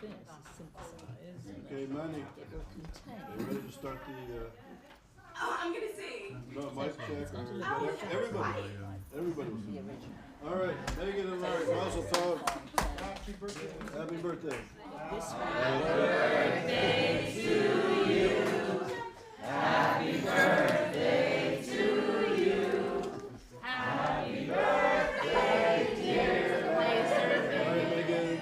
things to synthesize. Okay, Manny, It will contain. you ready to start the I'm gonna sing. mic check? Everybody was The original. all right, Megan and Larry, Mazel Tov. Happy birthday. This one. All right, Megan.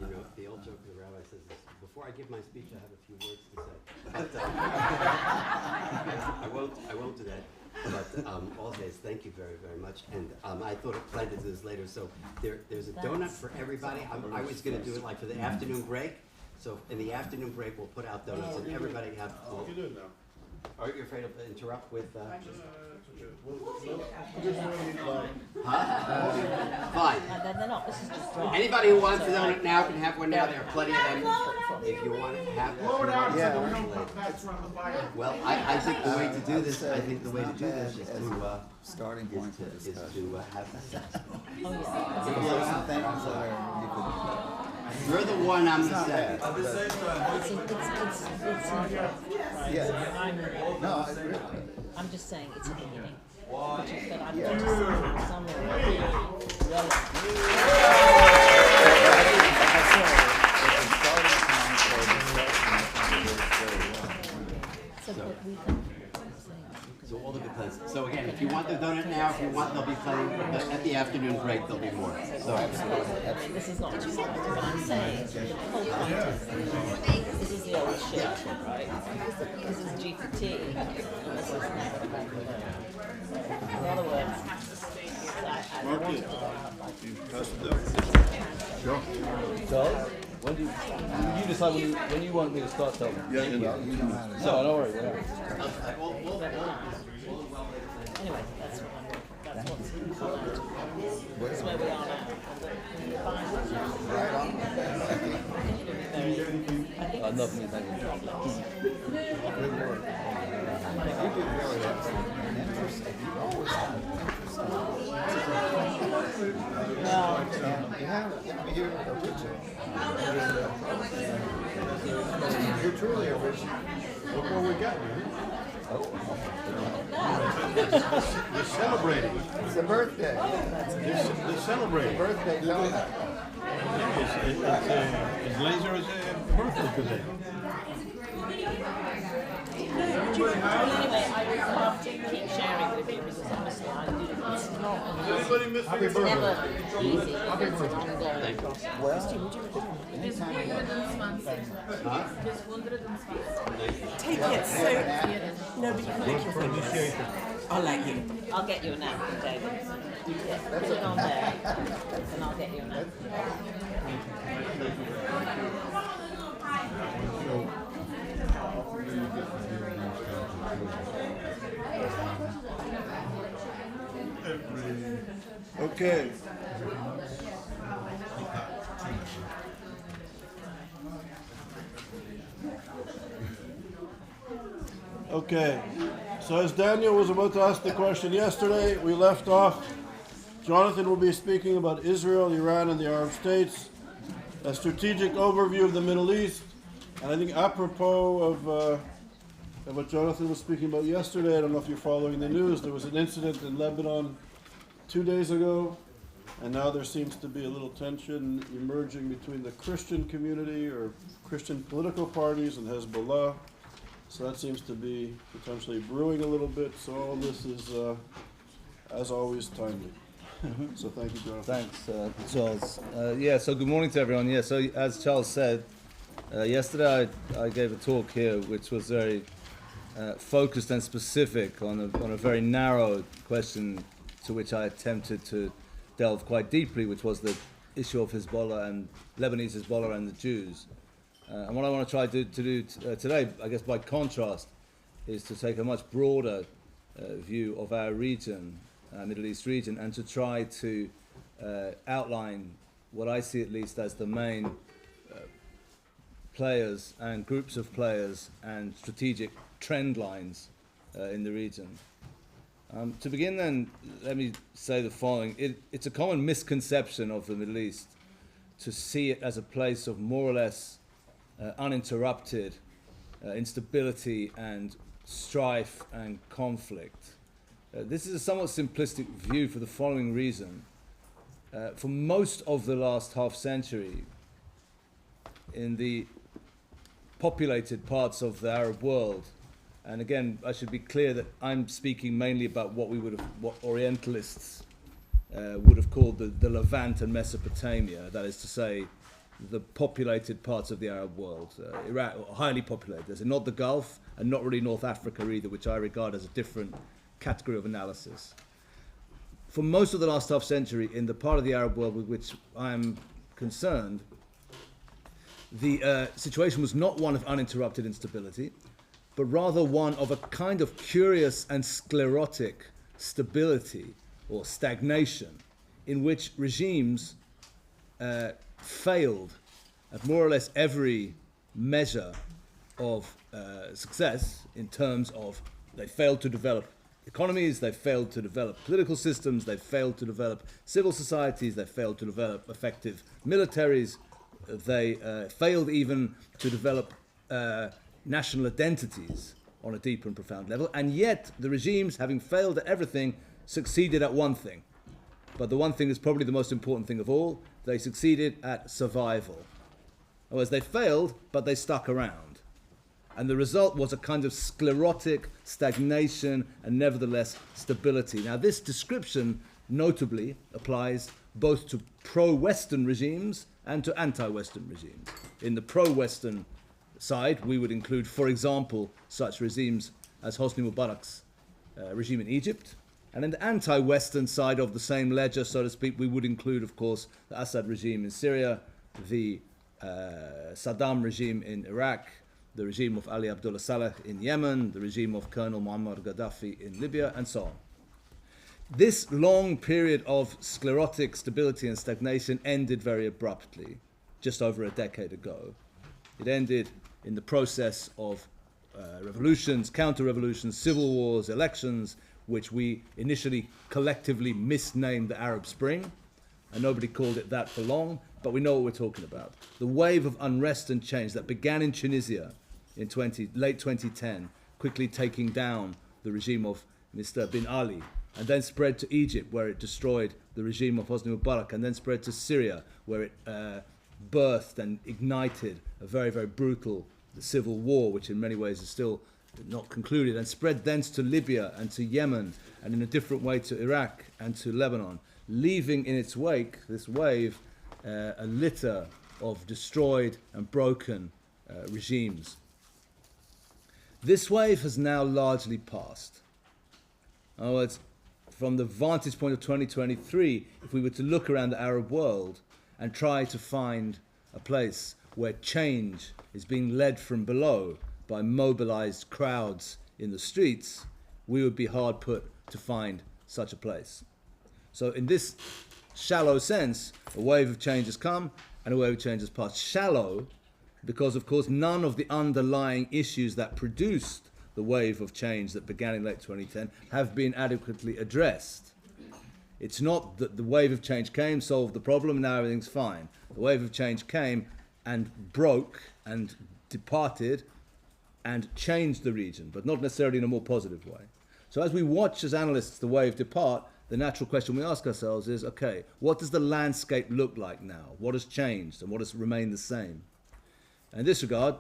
You know, the old joke the rabbi says is, before I give my speech, I have a few words to say. But, I won't do that. But all days, thank you very, very much. And I thought of planning to do this later. So there's a donut for everybody. I was going to do it like for the afternoon break. So in the afternoon break, we'll put out donuts and everybody have. What you doing now? Aren't you afraid of interrupt with? Fine. They're not. This is just dry. Anybody who wants a donut now can have one now. There are plenty of them. If you want to have one. Well, I think the way to do this, is to Starting point for is discussion. to have that. Oh, yeah. Some things where you could, You're the one, I'm the second. yeah, no, I agree. I'm just saying it's a beginning. But I'm going to say so that we can So all the good things. So again, if you want the donut now, if you want, they'll be playing at the afternoon break. There'll be more. So this is not just but I'm saying the whole point is this is the old shit, right? This is GPT, and this is never back in other words, I wanted to go out like Sure. Charles, when do you decide when you want me to start telling? Yeah, You know how to No, don't worry. Yeah. anyway, that's what I'm working. That's where we are now. right on. I love me, thank you. Good work. You did really interesting. You always have you're original. You're truly original. Look what we got here. They're celebrating. It's a birthday. They're celebrating. Birthday donut. It's Laser's birthday today. Anyway, I would love to keep sharing with you because obviously I do. It's not. Anybody miss happy It's birthday? never easy. It's an ongoing process. Well, anytime you Take it, so nobody can make your fingers. I'll let you. I'll get you a napkin, David. Yeah, put it on there, and I'll get you a napkin. Okay. Okay. So as Daniel was about to ask the question yesterday, we left off. Jonathan will be speaking about Israel, Iran, and the Arab states, a strategic overview of the Middle East, and I think apropos of what Jonathan was speaking about yesterday, I don't know if you're following the news, there was an incident in Lebanon 2 days ago, and now there seems to be a little tension emerging between the Christian community or Christian political parties and Hezbollah. So that seems to be potentially brewing a little bit. So all this is, as always, timely. So thank you, Jonathan. Thanks, Charles. So good morning to everyone. Yeah, so as Charles said, yesterday I gave a talk here which was very focused and specific on a very narrow question to which I attempted to delve quite deeply, which was the issue of Hezbollah and Lebanese Hezbollah and the Jews. And what I want to try to do today, I guess by contrast, is to take a much broader view of our region, Middle East region, and to try to outline what I see at least as the main players and groups of players and strategic trend lines in the region. To begin then, let me say the following. It's a common misconception of the Middle East to see it as a place of more or less uninterrupted instability and strife and conflict. This is a somewhat simplistic view for the following reason. For most of the last half century, in the populated parts of the Arab world, and again, I should be clear that I'm speaking mainly about what Orientalists would have called the Levant and Mesopotamia, that is to say, the populated parts of the Arab world. Iraq, highly populated. There's not the Gulf and not really North Africa either, which I regard as a different category of analysis. For most of the last half century, in the part of the Arab world with which I'm concerned, the situation was not one of uninterrupted instability, but rather one of a kind of curious and sclerotic stability or stagnation in which regimes failed at more or less every measure of success in terms of they failed to develop economies, they failed to develop political systems, they failed to develop civil societies, they failed to develop effective militaries, they failed even to develop national identities on a deep and profound level, and yet the regimes, having failed at everything, succeeded at one thing. But the one thing is probably the most important thing of all. They succeeded at survival. In other words, they failed, but they stuck around. And the result was a kind of sclerotic stagnation and nevertheless stability. Now, this description notably applies both to pro-Western regimes and to anti-Western regimes. In the pro-Western side, we would include, for example, such regimes as Hosni Mubarak's regime in Egypt. And in the anti-Western side of the same ledger, so to speak, we would include, of course, the Assad regime in Syria, the Saddam regime in Iraq, the regime of Ali Abdullah Saleh in Yemen, the regime of Colonel Muammar Gaddafi in Libya, and so on. This long period of sclerotic stability and stagnation ended very abruptly, just over a decade ago. It ended in the process of revolutions, counter-revolutions, civil wars, elections, which we initially collectively misnamed the Arab Spring, and nobody called it that for long, but we know what we're talking about. The wave of unrest and change that began in Tunisia in late 2010, quickly taking down the regime of Mr. Bin Ali, and then spread to Egypt, where it destroyed the regime of Hosni Mubarak, and then spread to Syria, where it birthed and ignited a very, very brutal civil war, which in many ways is still not concluded, and spread thence to Libya and to Yemen, and in a different way to Iraq and to Lebanon, leaving in its wake, this wave, a litter of destroyed and broken regimes. This wave has now largely passed. In other words, from the vantage point of 2023, if we were to look around the Arab world and try to find a place where change is being led from below by mobilized crowds in the streets, we would be hard put to find such a place. So in this shallow sense, a wave of change has come and a wave of change has passed. Shallow because, of course, none of the underlying issues that produced the wave of change that began in late 2010 have been adequately addressed. It's not that the wave of change came, solved the problem, now everything's fine. The wave of change came and broke and departed and changed the region, but not necessarily in a more positive way. So as we watch as analysts the wave depart, the natural question we ask ourselves is, okay, what does the landscape look like now? What has changed and what has remained the same? In this regard,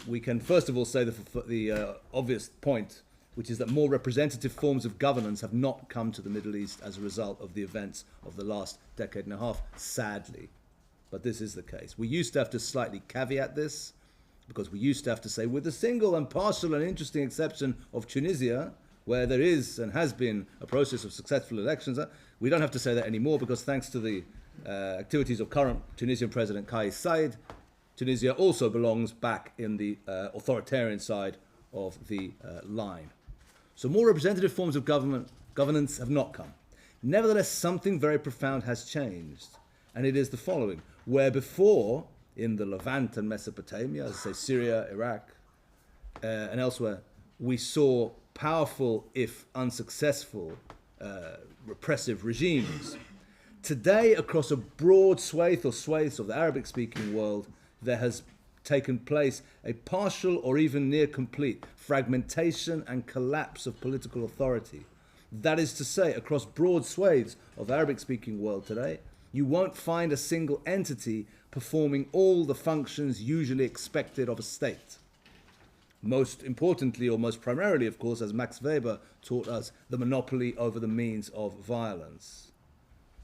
we can first of all say the obvious point, which is that more representative forms of governance have not come to the Middle East as a result of the events of the last decade and a half, sadly. But this is the case. We used to have to slightly caveat this, because we used to have to say, with the single and partial and interesting exception of Tunisia, where there is and has been a process of successful elections, we don't have to say that anymore, because thanks to the activities of current Tunisian President Kais Saied, Tunisia also belongs back in the authoritarian side of the line. So more representative forms of governance have not come. Nevertheless, something very profound has changed, and it is the following. Where before in the Levant and Mesopotamia, as I say, Syria, Iraq, and elsewhere, we saw powerful, if unsuccessful, repressive regimes. Today, across a broad swathe or swathes of the Arabic-speaking world, there has taken place a partial or even near complete fragmentation and collapse of political authority. That is to say, across broad swathes of the Arabic-speaking world today, you won't find a single entity performing all the functions usually expected of a state. Most importantly, or most primarily, of course, as Max Weber taught us, the monopoly over the means of violence.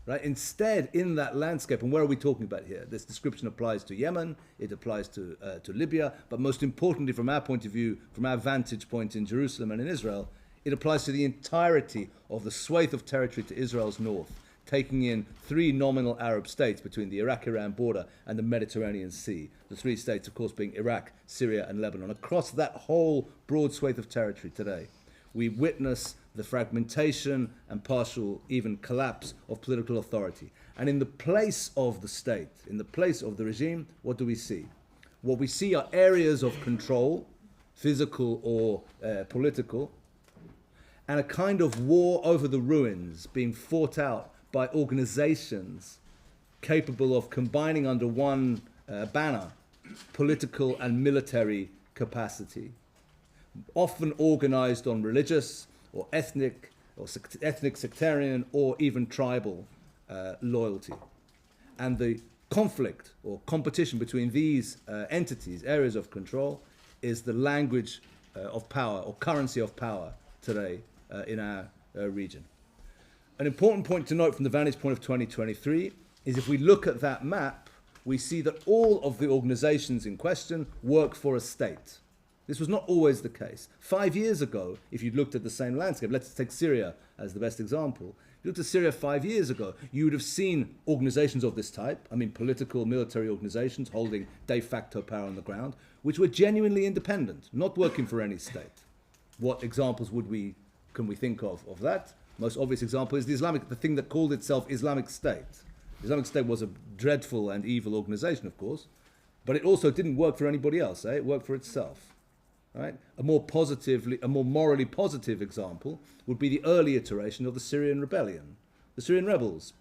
Right? Instead, in that landscape, and where are we talking about here? This description applies to Yemen, it applies to Libya, but most importantly, from our point of view, from our vantage point in Jerusalem and in Israel, it applies to the entirety of the swathe of territory to Israel's north, taking in 3 nominal Arab states between the Iraq-Iran border and the Mediterranean Sea. The 3 states, of course, being Iraq, Syria, and Lebanon. Across that whole broad swathe of territory today, we witness the fragmentation and partial, even collapse of political authority. And in the place of the state, in the place of the regime, what do we see? What we see are areas of control, physical or political, and a kind of war over the ruins being fought out by organizations capable of combining under one banner political and military capacity, often organized on religious or ethnic sectarian or even tribal loyalty. And the conflict or competition between these entities, areas of control, is the language of power or currency of power today in our region. An important point to note from the vantage point of 2023 is if we look at that map, we see that all of the organizations in question work for a state. This was not always the case. 5 years ago, if you'd looked at the same landscape, let's take Syria as the best example. If you looked at Syria 5 years ago, you would have seen organizations of this type, I mean political, military organizations holding de facto power on the ground, which were genuinely independent, not working for any state. What examples can we think of that? Most obvious example is the thing that called itself Islamic State. The Islamic State was a dreadful and evil organization, of course, but it also didn't work for anybody else. It worked for itself. Right? A more morally positive example would be the early iteration of the Syrian rebellion. The Syrian rebels,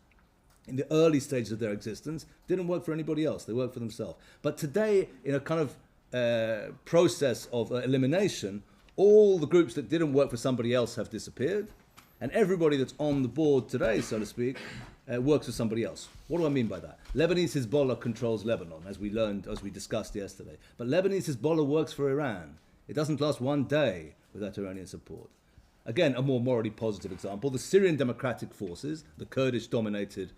in the early stages of their existence, didn't work for anybody else. They worked for themselves. But today, in a kind of process of elimination, all the groups that didn't work for somebody else have disappeared, and everybody that's on the board today, so to speak, works for somebody else. What do I mean by that? Lebanese Hezbollah controls Lebanon, as we discussed yesterday. But Lebanese Hezbollah works for Iran. It doesn't last one day without Iranian support. Again, a more morally positive example, the Syrian Democratic Forces, the Kurdish-dominated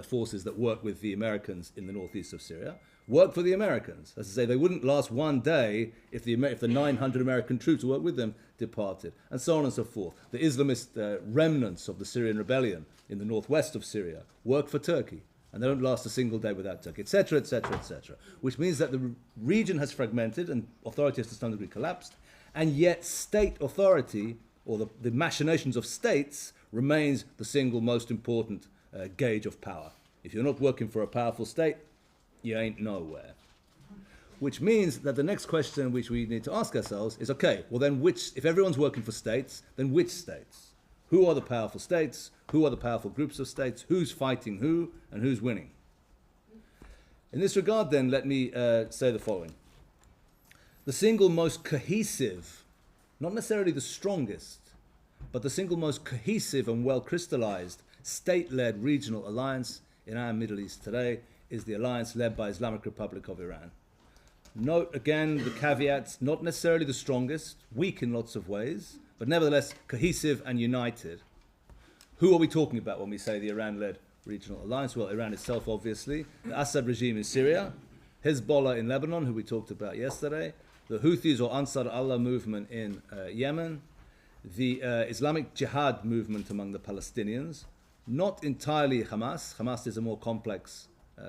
forces that work with the Americans in the northeast of Syria, work for the Americans. As I say, they wouldn't last one day if the 900 American troops who worked with them departed, and so on and so forth. The Islamist remnants of the Syrian rebellion in the northwest of Syria work for Turkey, and they don't last a single day without Turkey, etc., etc., etc. Which means that the region has fragmented and authority has to some degree collapsed, and yet state authority, or the machinations of states, remains the single most important gauge of power. If you're not working for a powerful state, you ain't nowhere. Which means that the next question which we need to ask ourselves is, okay, well then if everyone's working for states, then which states? Who are the powerful states? Who are the powerful groups of states? Who's fighting who? And who's winning? In this regard, then, let me say the following. The single most cohesive, not necessarily the strongest, but the single most cohesive and well-crystallized state-led regional alliance in our Middle East today is the alliance led by Islamic Republic of Iran. Note again the caveats, not necessarily the strongest, weak in lots of ways, but nevertheless cohesive and united. Who are we talking about when we say the Iran-led regional alliance? Well, Iran itself, obviously, the Assad regime in Syria, Hezbollah in Lebanon, who we talked about yesterday, the Houthis or Ansar Allah movement in Yemen, the Islamic Jihad movement among the Palestinians, not entirely Hamas. Hamas is a more complex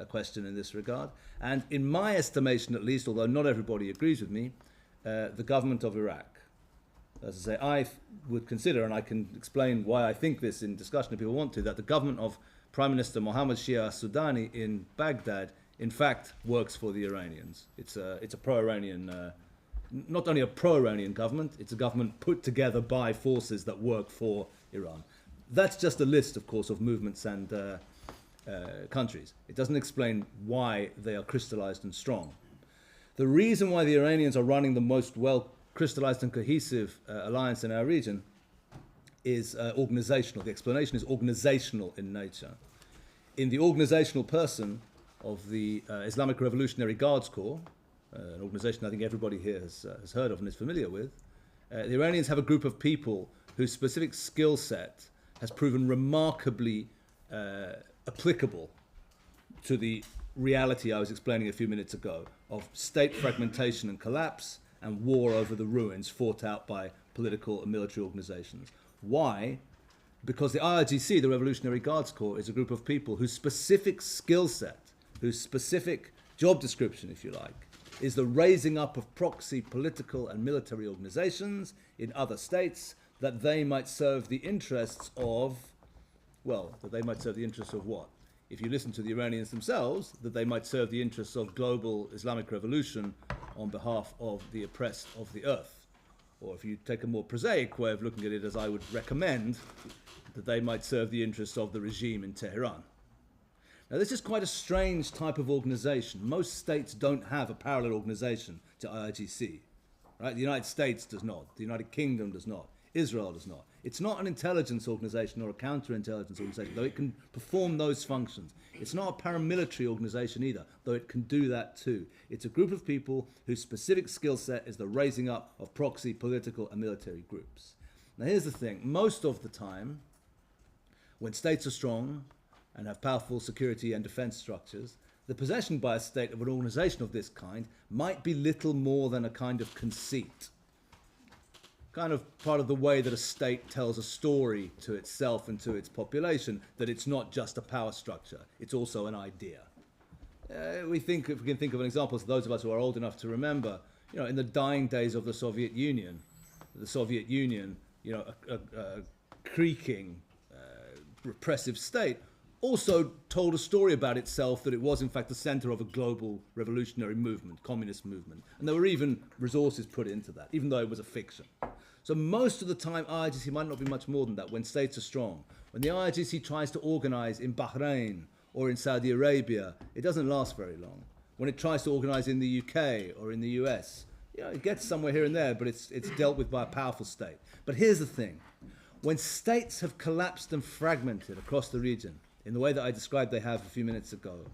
question in this regard. And in my estimation, at least, although not everybody agrees with me, the government of Iraq. As I say, I would consider, and I can explain why I think this in discussion if people want to, that the government of Prime Minister Mohammed Shia Sudani in Baghdad in fact works for the Iranians. It's a pro-Iranian, not only a pro-Iranian government, it's a government put together by forces that work for Iran. That's just a list, of course, of movements and countries. It doesn't explain why they are crystallized and strong. The reason why the Iranians are running the most well crystallized and cohesive alliance in our region is organizational. The explanation is organizational in nature. In the organizational person of the Islamic Revolutionary Guards Corps, an organization I think everybody here has heard of and is familiar with, the Iranians have a group of people whose specific skill set has proven remarkably applicable to the reality I was explaining a few minutes ago of state fragmentation and collapse and war over the ruins fought out by political and military organizations. Why? Because the IRGC, the Revolutionary Guards Corps, is a group of people whose specific skill set, whose specific job description, if you like, is the raising up of proxy political and military organizations in other states that they might serve the interests of, well, that they might serve the interests of what? If you listen to the Iranians themselves, that they might serve the interests of global Islamic revolution on behalf of the oppressed of the earth. Or if you take a more prosaic way of looking at it, as I would recommend, that they might serve the interests of the regime in Tehran. Now, this is quite a strange type of organization. Most states don't have a parallel organization to IRGC. Right? The United States does not. The United Kingdom does not. Israel does not. It's not an intelligence organization or a counterintelligence organization, though it can perform those functions. It's not a paramilitary organization either, though it can do that too. It's a group of people whose specific skill set is the raising up of proxy political and military groups. Now, here's the thing. Most of the time, when states are strong and have powerful security and defense structures, the possession by a state of an organization of this kind might be little more than a kind of conceit. Kind of part of the way that a state tells a story to itself and to its population, that it's not just a power structure, it's also an idea. If we can think of an example, so those of us who are old enough to remember, in the dying days of the Soviet Union, a creaking, repressive state, also told a story about itself that it was in fact the center of a global revolutionary movement, communist movement. And there were even resources put into that, even though it was a fiction. So most of the time, IRGC might not be much more than that when states are strong. When the IRGC tries to organize in Bahrain or in Saudi Arabia, it doesn't last very long. When it tries to organize in the UK or in the US, it gets somewhere here and there, but it's dealt with by a powerful state. But here's the thing. When states have collapsed and fragmented across the region, in the way that I described they have a few minutes ago,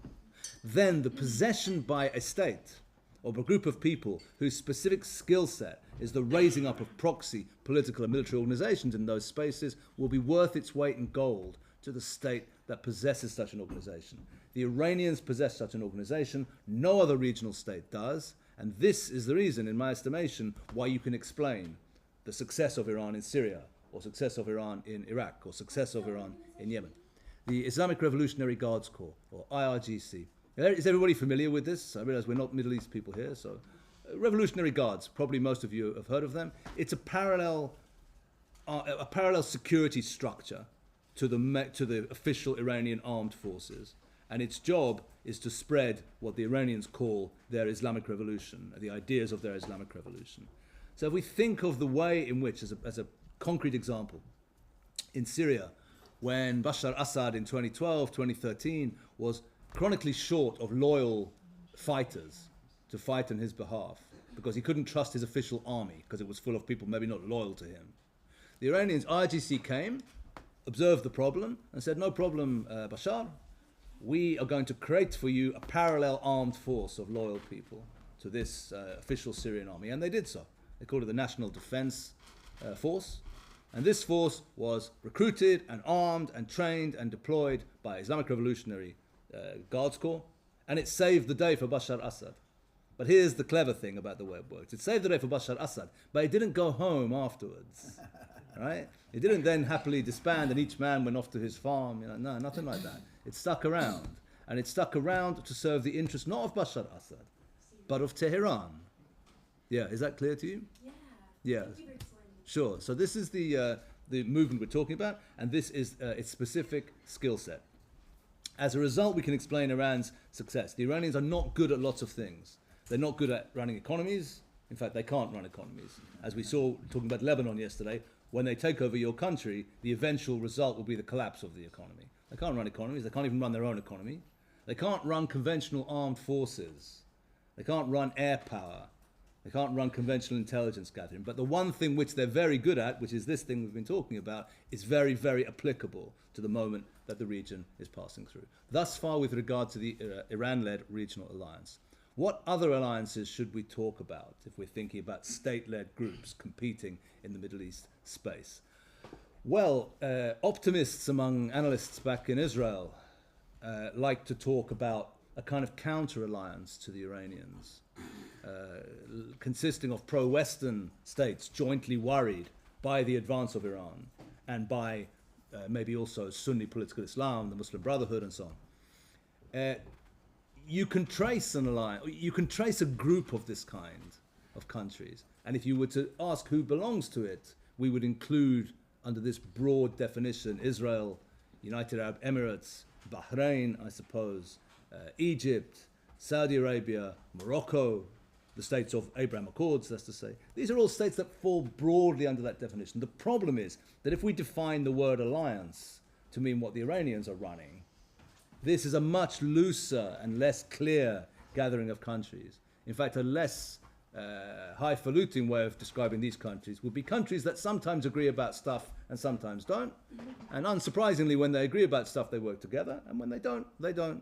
then the possession by a state or a group of people whose specific skill set is the raising up of proxy political and military organizations in those spaces will be worth its weight in gold to the state that possesses such an organization. The Iranians possess such an organization, no other regional state does, and this is the reason, in my estimation, why you can explain the success of Iran in Syria, or success of Iran in Iraq, or success of Iran in Yemen. The Islamic Revolutionary Guards Corps, or IRGC. Is everybody familiar with this? I realize we're not Middle East people here, so Revolutionary Guards, probably most of you have heard of them. It's a parallel security structure to the official Iranian armed forces, and its job is to spread what the Iranians call their Islamic revolution, the ideas of their Islamic revolution. So if we think of the way in which, as a concrete example, in Syria, when Bashar Assad in 2012, 2013 was chronically short of loyal fighters to fight on his behalf because he couldn't trust his official army because it was full of people maybe not loyal to him. The Iranians, IRGC came, observed the problem and said, no problem, Bashar, we are going to create for you a parallel armed force of loyal people to this official Syrian army. And they did so. They called it the National Defense Force. And this force was recruited and armed and trained and deployed by Islamic Revolutionary Guards Corps, and it saved the day for Bashar Assad. But here's the clever thing about the way it works. It saved the day for Bashar Assad, but it didn't go home afterwards. Right? It didn't then happily disband and each man went off to his farm. No, nothing like that. It stuck around. And it stuck around to serve the interests not of Bashar Assad, but of Tehran. Yeah, is that clear to you? Yeah. Sure. So this is the movement we're talking about, and this is its specific skill set. As a result, we can explain Iran's success. The Iranians are not good at lots of things. They're not good at running economies. In fact, they can't run economies. As we saw talking about Lebanon yesterday, when they take over your country, the eventual result will be the collapse of the economy. They can't run economies. They can't even run their own economy. They can't run conventional armed forces. They can't run air power. They can't run conventional intelligence gathering. But the one thing which they're very good at, which is this thing we've been talking about, is very, very applicable to the moment that the region is passing through. Thus far with regard to the Iran-led regional alliance. What other alliances should we talk about if we're thinking about state-led groups competing in the Middle East space? Well, optimists among analysts back in Israel like to talk about a kind of counter-alliance to the Iranians, consisting of pro-Western states jointly worried by the advance of Iran and by maybe also Sunni political Islam, the Muslim Brotherhood and so on. You can trace an alliance, you can trace a group of this kind of countries, and if you were to ask who belongs to it, we would include under this broad definition Israel, United Arab Emirates, Bahrain, I suppose, Egypt, Saudi Arabia, Morocco, the states of Abraham Accords, that's to say. These are all states that fall broadly under that definition. The problem is that if we define the word alliance to mean what the Iranians are running, this is a much looser and less clear gathering of countries. In fact, a less highfalutin way of describing these countries would be countries that sometimes agree about stuff and sometimes don't. And unsurprisingly, when they agree about stuff, they work together. And when they don't, they don't.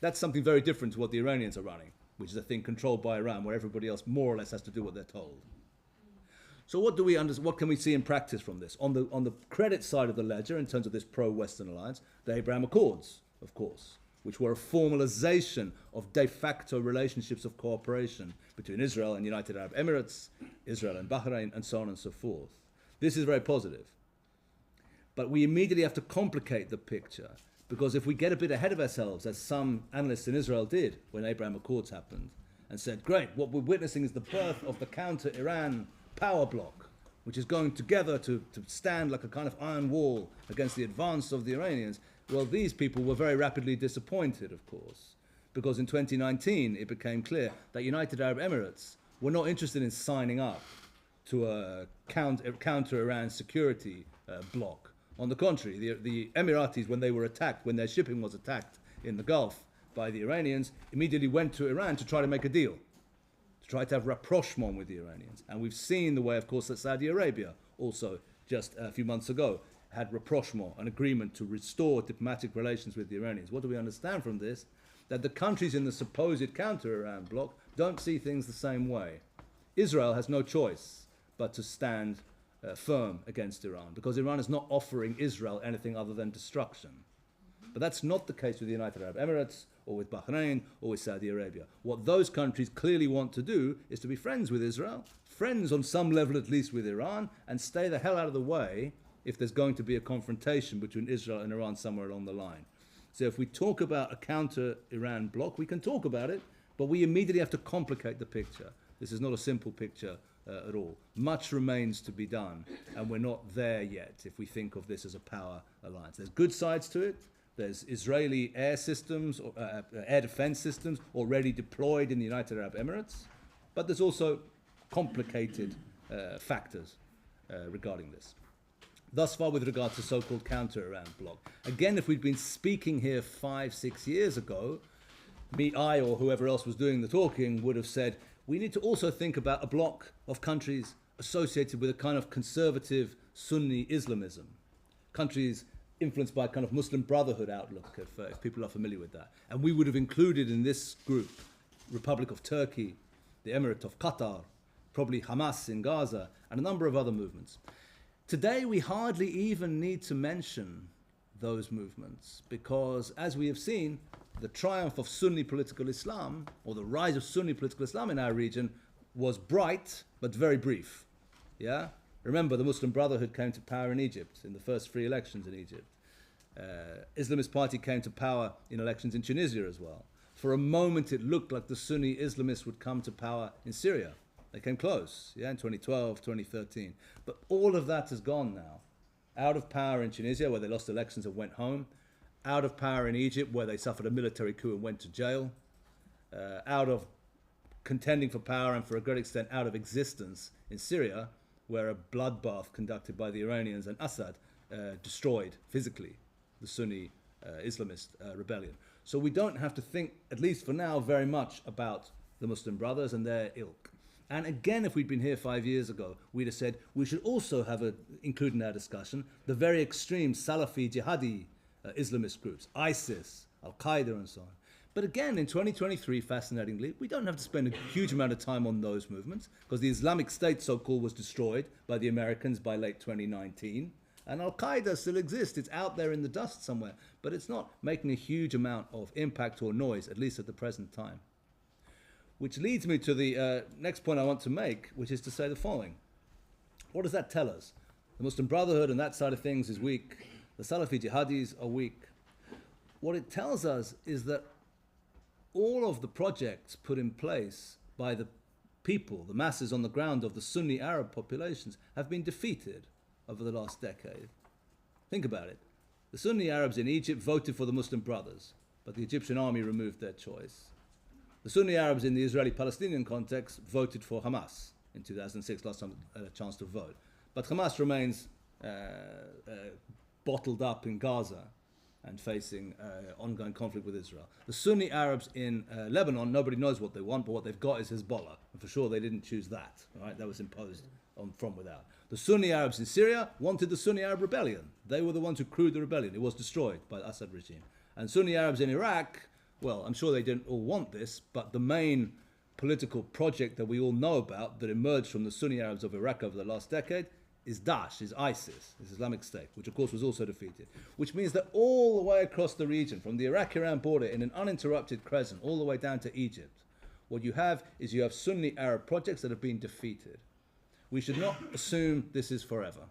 That's something very different to what the Iranians are running, which is a thing controlled by Iran, where everybody else more or less has to do what they're told. So what can we see in practice from this? On the credit side of the ledger, in terms of this pro-Western alliance, the Abraham Accords, of course, which were a formalization of de facto relationships of cooperation between Israel and United Arab Emirates, Israel and Bahrain, and so on and so forth. This is very positive. But we immediately have to complicate the picture, because if we get a bit ahead of ourselves, as some analysts in Israel did when Abraham Accords happened, and said, great, what we're witnessing is the birth of the counter-Iran power bloc, which is going together to stand like a kind of iron wall against the advance of the Iranians. Well, these people were very rapidly disappointed, of course, because in 2019 it became clear that United Arab Emirates were not interested in signing up to a counter-Iran security bloc. On the contrary, the Emiratis, when they were attacked, when their shipping was attacked in the Gulf by the Iranians, immediately went to Iran to try to make a deal, to try to have rapprochement with the Iranians. And we've seen the way, of course, that Saudi Arabia also just a few months ago had rapprochement, an agreement to restore diplomatic relations with the Iranians. What do we understand from this? That the countries in the supposed counter-Iran bloc don't see things the same way. Israel has no choice but to stand firm against Iran, because Iran is not offering Israel anything other than destruction. But that's not the case with the United Arab Emirates, or with Bahrain, or with Saudi Arabia. What those countries clearly want to do is to be friends with Israel, friends on some level at least with Iran, and stay the hell out of the way if there's going to be a confrontation between Israel and Iran somewhere along the line. So if we talk about a counter-Iran bloc, we can talk about it, but we immediately have to complicate the picture. This is not a simple picture at all. Much remains to be done, and we're not there yet if we think of this as a power alliance. There's good sides to it. There's Israeli air systems, or air defense systems already deployed in the United Arab Emirates, but there's also complicated factors regarding this. Thus far with regard to so-called counter-Iran bloc. Again, if we'd been speaking here 5-6 years ago, I or whoever else was doing the talking would have said, we need to also think about a bloc of countries associated with a kind of conservative Sunni Islamism. Countries influenced by a kind of Muslim Brotherhood outlook, if people are familiar with that. And we would have included in this group Republic of Turkey, the Emirate of Qatar, probably Hamas in Gaza, and a number of other movements. Today, we hardly even need to mention those movements, because as we have seen, the triumph of Sunni political Islam, or the rise of Sunni political Islam in our region, was bright but very brief. Yeah? Remember, the Muslim Brotherhood came to power in Egypt in the first free elections in Egypt. Islamist Party came to power in elections in Tunisia as well. For a moment, it looked like the Sunni Islamists would come to power in Syria. They came close, yeah, in 2012, 2013. But all of that has gone now. Out of power in Tunisia, where they lost elections and went home. out of power in Egypt, where they suffered a military coup and went to jail, out of contending for power and for a great extent out of existence in Syria, where a bloodbath conducted by the Iranians and Assad destroyed physically the Sunni Islamist rebellion. So we don't have to think, at least for now, very much about the Muslim Brothers and their ilk. And again, if we'd been here 5 years ago, we'd have said we should also include in our discussion the very extreme Salafi jihadi Islamist groups, ISIS, Al-Qaeda and so on. But again, in 2023, fascinatingly, we don't have to spend a huge amount of time on those movements, because the Islamic State, so-called, was destroyed by the Americans by late 2019. And Al-Qaeda still exists. It's out there in the dust somewhere. But it's not making a huge amount of impact or noise, at least at the present time. Which leads me to the next point I want to make, which is to say the following. What does that tell us? The Muslim Brotherhood and that side of things is weak. The Salafi jihadis are weak. What it tells us is that all of the projects put in place by the people, the masses on the ground of the Sunni Arab populations, have been defeated over the last decade. Think about it. The Sunni Arabs in Egypt voted for the Muslim Brothers, but the Egyptian army removed their choice. The Sunni Arabs in the Israeli-Palestinian context voted for Hamas in 2006, last time I had a chance to vote. But Hamas remains bottled up in Gaza and facing ongoing conflict with Israel. The Sunni Arabs in Lebanon, nobody knows what they want, but what they've got is Hezbollah. And for sure they didn't choose that, right? That was imposed from without. The Sunni Arabs in Syria wanted the Sunni Arab rebellion. They were the ones who crewed the rebellion. It was destroyed by the Assad regime. And Sunni Arabs in Iraq, well, I'm sure they didn't all want this, but the main political project that we all know about that emerged from the Sunni Arabs of Iraq over the last decade is Daesh, is ISIS, is Islamic State, which of course was also defeated. Which means that all the way across the region, from the Iraq-Iran border in an uninterrupted crescent, all the way down to Egypt, what you have Sunni Arab projects that have been defeated. We should not assume this is forever.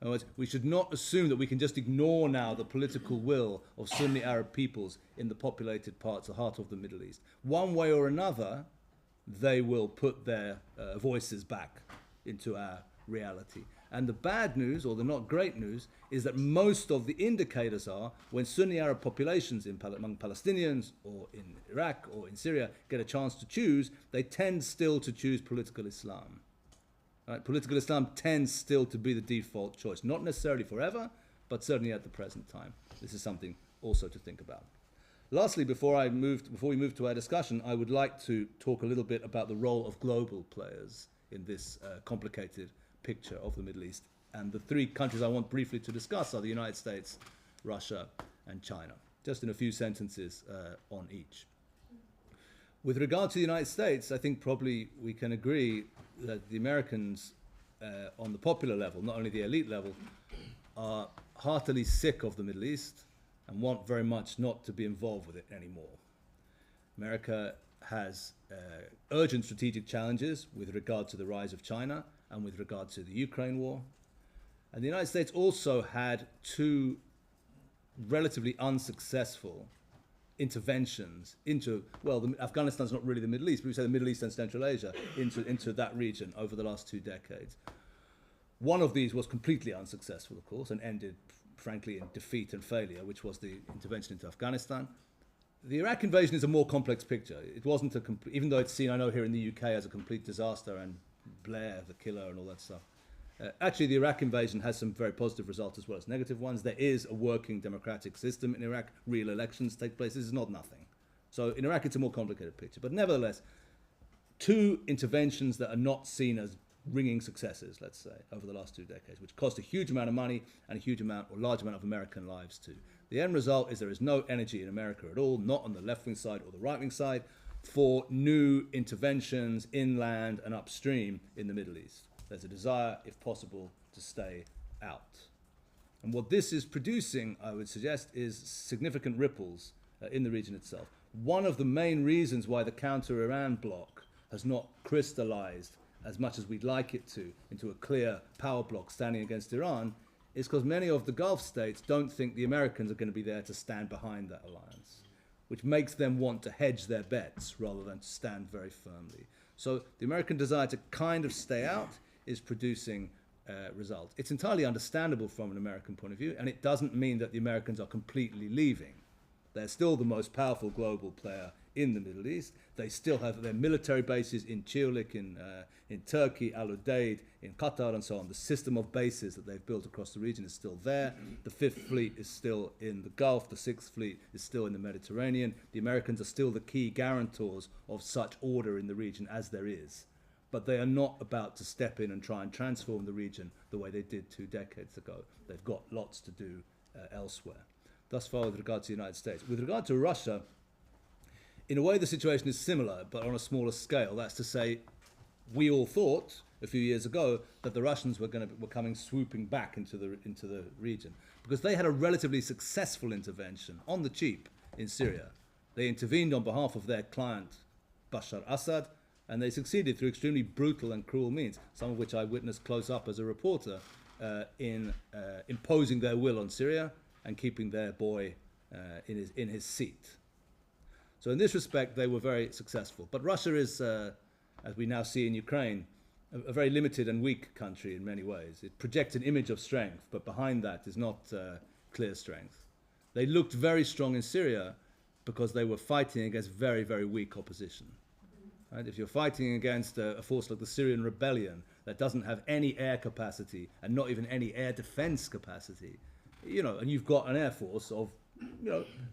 In other words, we should not assume that we can just ignore now the political will of Sunni Arab peoples in the populated parts, the heart of the Middle East. One way or another, they will put their voices back into our reality. And the bad news, or the not great news, is that most of the indicators are when Sunni Arab populations among Palestinians or in Iraq or in Syria get a chance to choose, they tend still to choose political Islam. Right? Political Islam tends still to be the default choice, not necessarily forever, but certainly at the present time. This is something also to think about. Lastly, before we move to our discussion, I would like to talk a little bit about the role of global players in this complicated picture of the Middle East. And the three countries I want briefly to discuss are the United States, Russia, and China. Just in a few sentences on each. With regard to the United States, I think probably we can agree that the Americans on the popular level, not only the elite level, are heartily sick of the Middle East and want very much not to be involved with it anymore. America has urgent strategic challenges with regard to the rise of China and with regard to the Ukraine war. And the United States also had two relatively unsuccessful interventions into, well, Afghanistan's not really the Middle East, but we say the Middle East and Central Asia, into that region over the last 2 decades. One of these was completely unsuccessful, of course, and ended, frankly, in defeat and failure, which was the intervention into Afghanistan. The Iraq invasion is a more complex picture. It wasn't a complete, even though it's seen, I know, here in the UK as a complete disaster, and Blair, the killer, and all that stuff. Actually, the Iraq invasion has some very positive results as well as negative ones. There is a working democratic system in Iraq. Real elections take place. This is not nothing. So in Iraq, it's a more complicated picture. But nevertheless, 2 interventions that are not seen as ringing successes, let's say, over the last 2 decades, which cost a huge amount of money and a huge amount, or large amount of American lives too. The end result is there is no energy in America at all, not on the left-wing side or the right-wing side, for new interventions inland and upstream in the Middle East. There's a desire, if possible, to stay out. And what this is producing, I would suggest, is significant ripples in the region itself. One of the main reasons why the counter-Iran bloc has not crystallized as much as we'd like it to into a clear power bloc standing against Iran is because many of the Gulf states don't think the Americans are going to be there to stand behind that alliance, which makes them want to hedge their bets rather than to stand very firmly. So the American desire to kind of stay out is producing result. It's entirely understandable from an American point of view, and it doesn't mean that the Americans are completely leaving. They're still the most powerful global player in the Middle East. They still have their military bases in Chirlik, in Turkey, Al Udeid, in Qatar, and so on. The system of bases that they've built across the region is still there. The Fifth Fleet is still in the Gulf. The Sixth Fleet is still in the Mediterranean. The Americans are still the key guarantors of such order in the region as there is. But they are not about to step in and try and transform the region the way they did 2 decades ago. They've got lots to do elsewhere. Thus far with regard to the United States. With regard to Russia, in a way the situation is similar, but on a smaller scale. That's to say, we all thought a few years ago that the Russians were coming swooping back into the region because they had a relatively successful intervention on the cheap in Syria. They intervened on behalf of their client Bashar Assad, and they succeeded through extremely brutal and cruel means, some of which I witnessed close up as a reporter, in imposing their will on Syria and keeping their boy in his seat. So in this respect, they were very successful. But Russia is, as we now see in Ukraine, a very limited and weak country in many ways. It projects an image of strength, but behind that is not clear strength. They looked very strong in Syria because they were fighting against very, very weak opposition. Right? If you're fighting against a force like the Syrian rebellion that doesn't have any air capacity and not even any air defense capacity, and you've got an air force of,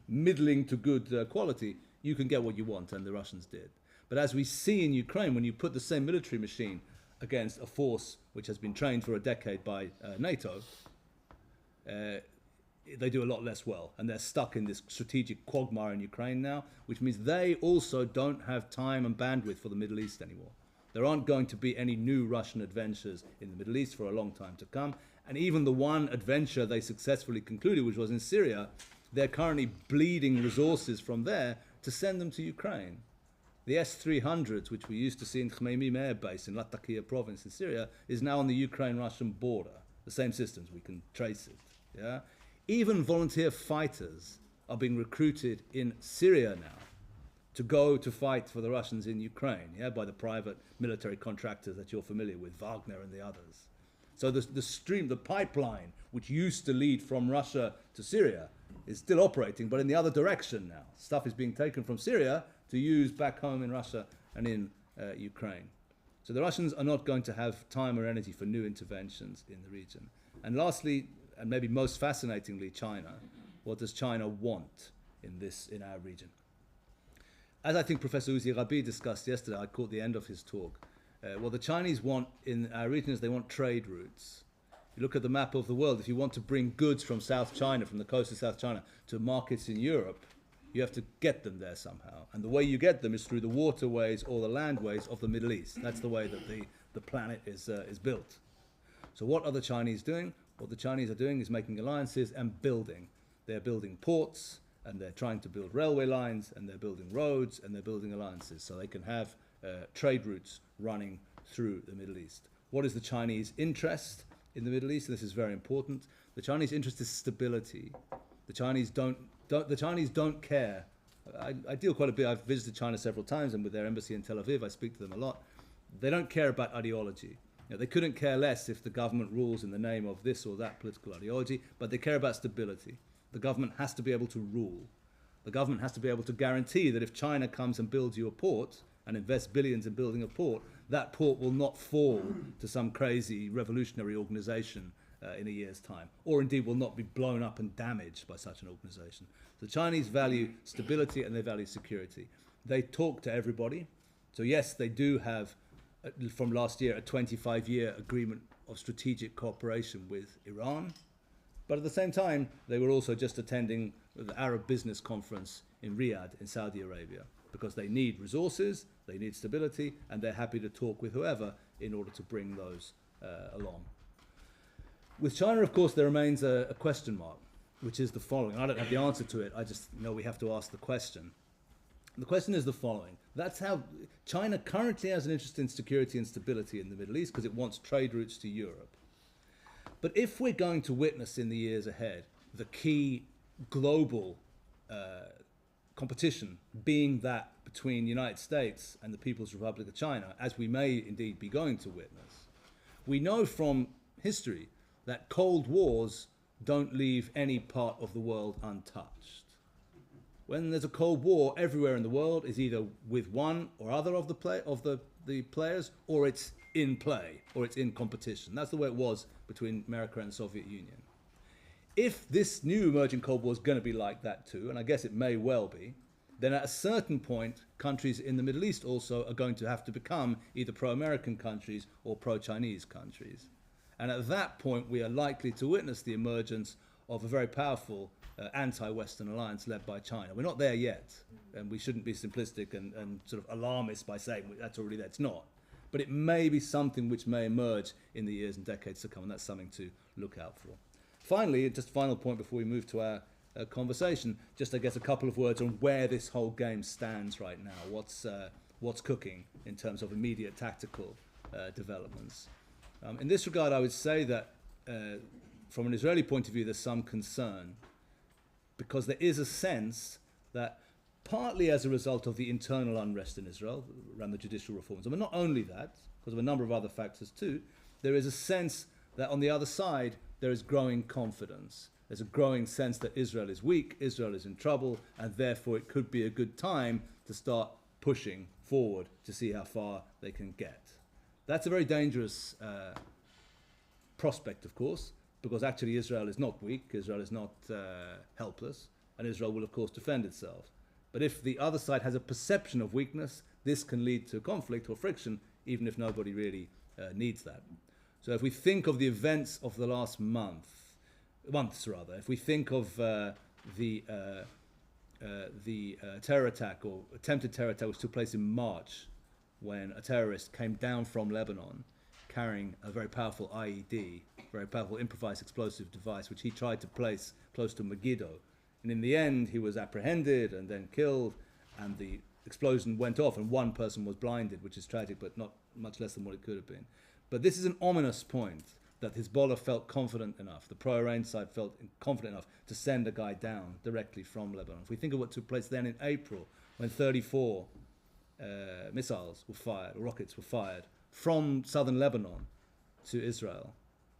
middling to good quality, you can get what you want, and the Russians did. But as we see in Ukraine, when you put the same military machine against a force which has been trained for a decade by NATO, they do a lot less well, and they're stuck in this strategic quagmire in Ukraine now, which means they also don't have time and bandwidth for the Middle East anymore. There aren't going to be any new Russian adventures in the Middle East for a long time to come, and even the one adventure they successfully concluded, which was in Syria, they're currently bleeding resources from there to send them to Ukraine. The S-300s, which we used to see in Khmeimim Air Base in Latakia province in Syria, is now on the Ukraine-Russian border. The same systems, we can trace it. Yeah? Even volunteer fighters are being recruited in Syria now to go to fight for the Russians in Ukraine, by the private military contractors that you're familiar with, Wagner and the others. So the pipeline, which used to lead from Russia to Syria, is still operating, but in the other direction now. Stuff is being taken from Syria to use back home in Russia and in Ukraine. So the Russians are not going to have time or energy for new interventions in the region. And lastly, and maybe most fascinatingly, China. What does China want in our region? As I think Professor Uzi Rabi discussed yesterday, I caught the end of his talk. What the Chinese want in our region is they want trade routes. You look at the map of the world, if you want to bring goods from South China, from the coast of South China, to markets in Europe, you have to get them there somehow. And the way you get them is through the waterways or the landways of the Middle East. That's the way that the planet is built. So what are the Chinese doing? What the Chinese are doing is making alliances and building. They're building ports, and they're trying to build railway lines, and they're building roads, and they're building alliances so they can have trade routes running through the Middle East. What is the Chinese interest in the Middle East? This is very important. The Chinese interest is stability. The Chinese don't care. I deal quite a bit. I've visited China several times, and with their embassy in Tel Aviv, I speak to them a lot. They don't care about ideology. They couldn't care less if the government rules in the name of this or that political ideology, but they care about stability. The government has to be able to rule. The government has to be able to guarantee that if China comes and builds you a port and invests billions in building a port, that port will not fall to some crazy revolutionary organization in a year's time, or indeed will not be blown up and damaged by such an organization. The Chinese value stability and they value security. They talk to everybody. So yes, they do have, from last year, a 25-year agreement of strategic cooperation with Iran. But at the same time, they were also just attending the Arab Business Conference in Riyadh in Saudi Arabia because they need resources, they need stability, and they're happy to talk with whoever in order to bring those along. With China, of course, there remains a question mark, which is the following. I don't have the answer to it, I just know we have to ask the question. The question is the following. That's how China currently has an interest in security and stability in the Middle East because it wants trade routes to Europe. But if we're going to witness in the years ahead the key global competition being that between the United States and the People's Republic of China, as we may indeed be going to witness, we know from history that Cold Wars don't leave any part of the world untouched. When there's a Cold War, everywhere in the world is either with one or other of the players, or it's in play, or it's in competition. That's the way it was between America and the Soviet Union. If this new emerging Cold War is going to be like that too, and I guess it may well be, then at a certain point, countries in the Middle East also are going to have to become either pro-American countries or pro-Chinese countries. And at that point, we are likely to witness the emergence of a very powerful anti-Western alliance led by China. We're not there yet, and we shouldn't be simplistic and sort of alarmist by saying that's already there. It's not. But it may be something which may emerge in the years and decades to come, and that's something to look out for. Finally, just final point before we move to our conversation, just I guess a couple of words on where this whole game stands right now. What's cooking in terms of immediate tactical developments. In this regard, I would say that from an Israeli point of view, there's some concern because there is a sense that partly as a result of the internal unrest in Israel around the judicial reforms, I mean, not only that, because of a number of other factors too, there is a sense that on the other side, there is growing confidence. There's a growing sense that Israel is weak, Israel is in trouble, and therefore it could be a good time to start pushing forward to see how far they can get. That's a very dangerous prospect, of course, because actually Israel is not weak, Israel is not helpless, and Israel will, of course, defend itself. But if the other side has a perception of weakness, this can lead to conflict or friction, even if nobody really needs that. So if we think of the events of the last months, if we think of the terror attack or attempted terror attack which took place in March, when a terrorist came down from Lebanon carrying a very powerful IED, very powerful improvised explosive device, which he tried to place close to Megiddo. And in the end, he was apprehended and then killed, and the explosion went off, and one person was blinded, which is tragic, but not much less than what it could have been. But this is an ominous point, that Hezbollah felt confident enough, the pro-Iran side felt confident enough to send a guy down directly from Lebanon. If we think of what took place then in April, when 34 missiles were fired, or rockets were fired, from southern Lebanon to Israel.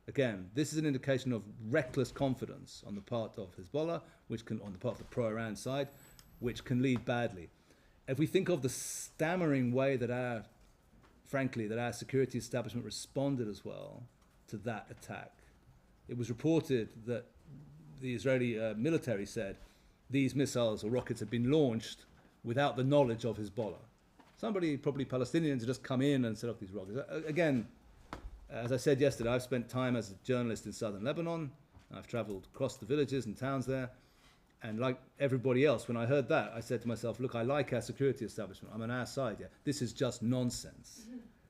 Again, this is an indication of reckless confidence on the part of Hezbollah, on the part of the pro-Iran side, which can lead badly. If we think of the stammering way that our security establishment responded as well to that attack, it was reported that the Israeli military said these missiles or rockets had been launched without the knowledge of Hezbollah. Somebody, probably Palestinians, had just come in and set up these rockets. Again, as I said yesterday, I've spent time as a journalist in southern Lebanon. I've traveled across the villages and towns there. And like everybody else, when I heard that, I said to myself, look, I like our security establishment. I'm on our side here. This is just nonsense.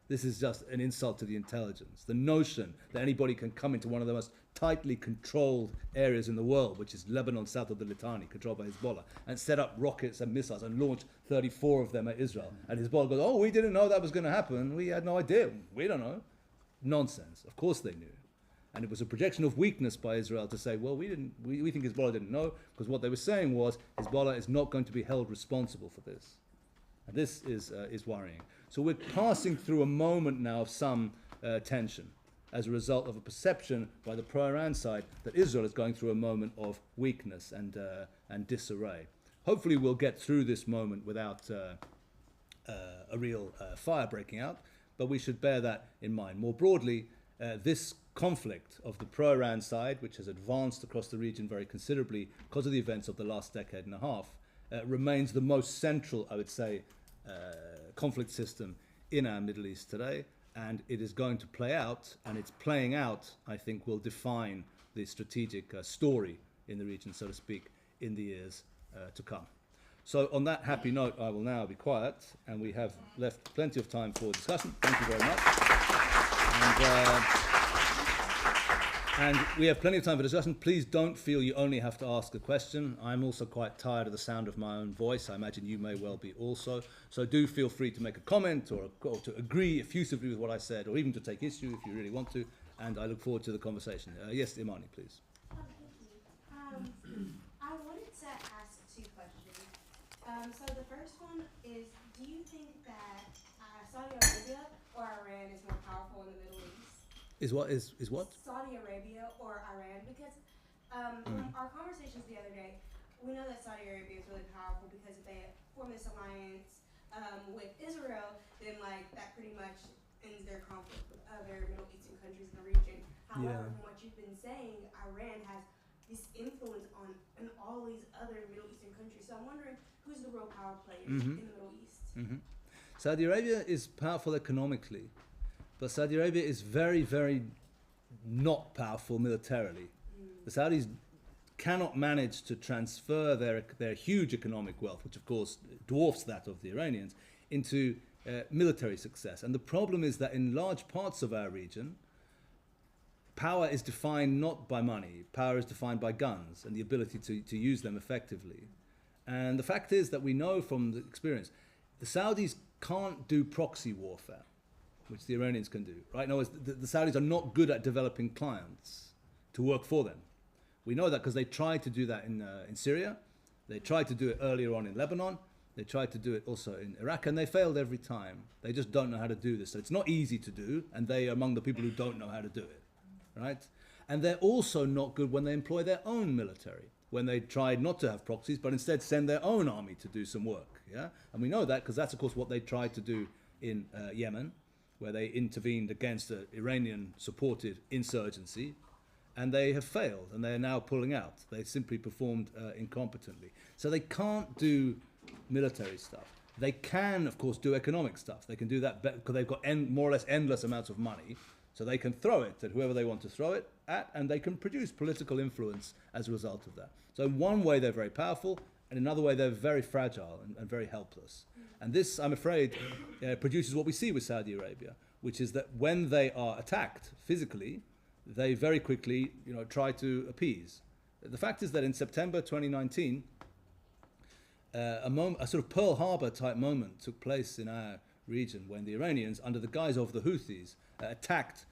This is just an insult to the intelligence. The notion that anybody can come into one of the most tightly controlled areas in the world, which is Lebanon south of the Litani, controlled by Hezbollah, and set up rockets and missiles and launch 34 of them at Israel. And Hezbollah goes, oh, we didn't know that was going to happen. We had no idea. We don't know. Nonsense. Of course they knew. And it was a projection of weakness by Israel to say, well, we think Hezbollah didn't know, because what they were saying was Hezbollah is not going to be held responsible for this. And this is worrying. So we're passing through a moment now of some tension as a result of a perception by the pro-Iran side that Israel is going through a moment of weakness and disarray. Hopefully we'll get through this moment without a real fire breaking out, but we should bear that in mind. More broadly, this conflict of the pro-Iran side, which has advanced across the region very considerably because of the events of the last decade and a half, remains the most central, I would say, conflict system in our Middle East today, and it is going to play out, and its playing out, I think, will define the strategic story in the region, so to speak, in the years to come. So on that happy note, I will now be quiet, and we have left plenty of time for discussion. Thank you very much. And we have plenty of time for discussion. Please don't feel you only have to ask a question. I'm also quite tired of the sound of my own voice. I imagine you may well be also. So do feel free to make a comment or to agree effusively with what I said, or even to take issue if you really want to. And I look forward to the conversation. Yes, Imani, please. I wanted to ask two questions. So the first one is, do you think that Saudi Arabia or Iran is more powerful in the Middle East? Is what? Saudi Arabia or Iran, because from our conversations the other day, we know that Saudi Arabia is really powerful because if they form this alliance with Israel, then like that pretty much ends their conflict with other Middle Eastern countries in the region. However, from what you've been saying, Iran has this influence on all these other Middle Eastern countries. So I'm wondering who's the real power player in the Middle East? Saudi Arabia is powerful economically, but Saudi Arabia is very, very not powerful militarily. The Saudis cannot manage to transfer their huge economic wealth, which of course dwarfs that of the Iranians, into military success. And the problem is that in large parts of our region, power is defined not by money. Power is defined by guns and the ability to use them effectively. And the fact is that we know from the experience, the Saudis can't do proxy warfare, which the Iranians can do. Right now, the Saudis are not good at developing clients to work for them. We know that because they tried to do that in Syria. They tried to do it earlier on in Lebanon. They tried to do it also in Iraq, and they failed every time. They just don't know how to do this. So it's not easy to do, and they are among the people who don't know how to do it. Right? And they're also not good when they employ their own military, when they tried not to have proxies, but instead send their own army to do some work. Yeah? And we know that because that's, of course, what they tried to do in Yemen, where they intervened against an Iranian-supported insurgency, and they have failed, and they are now pulling out. They simply performed incompetently. So they can't do military stuff. They can, of course, do economic stuff. They can do that because they've got more or less endless amounts of money. So they can throw it at whoever they want to throw it at, and they can produce political influence as a result of that. So in one way, they're very powerful, and in another way, they're very fragile and very helpless. And this, I'm afraid, produces what we see with Saudi Arabia, which is that when they are attacked physically, they very quickly, try to appease. The fact is that in September 2019, a sort of Pearl Harbor type moment took place in our region when the Iranians, under the guise of the Houthis, attacked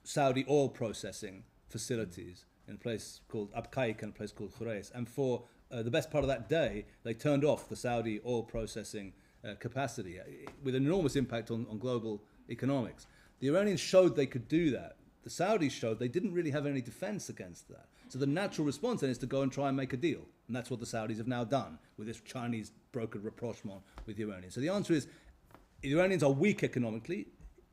Saudi oil processing facilities in a place called Abqaiq and a place called Khurais. And for the best part of that day, they turned off the Saudi oil processing capacity with an enormous impact on global economics. The Iranians showed they could do that. The Saudis showed they didn't really have any defense against that. So the natural response then is to go and try and make a deal. And that's what the Saudis have now done with this Chinese brokered rapprochement with the Iranians. So the answer is the Iranians are weak economically,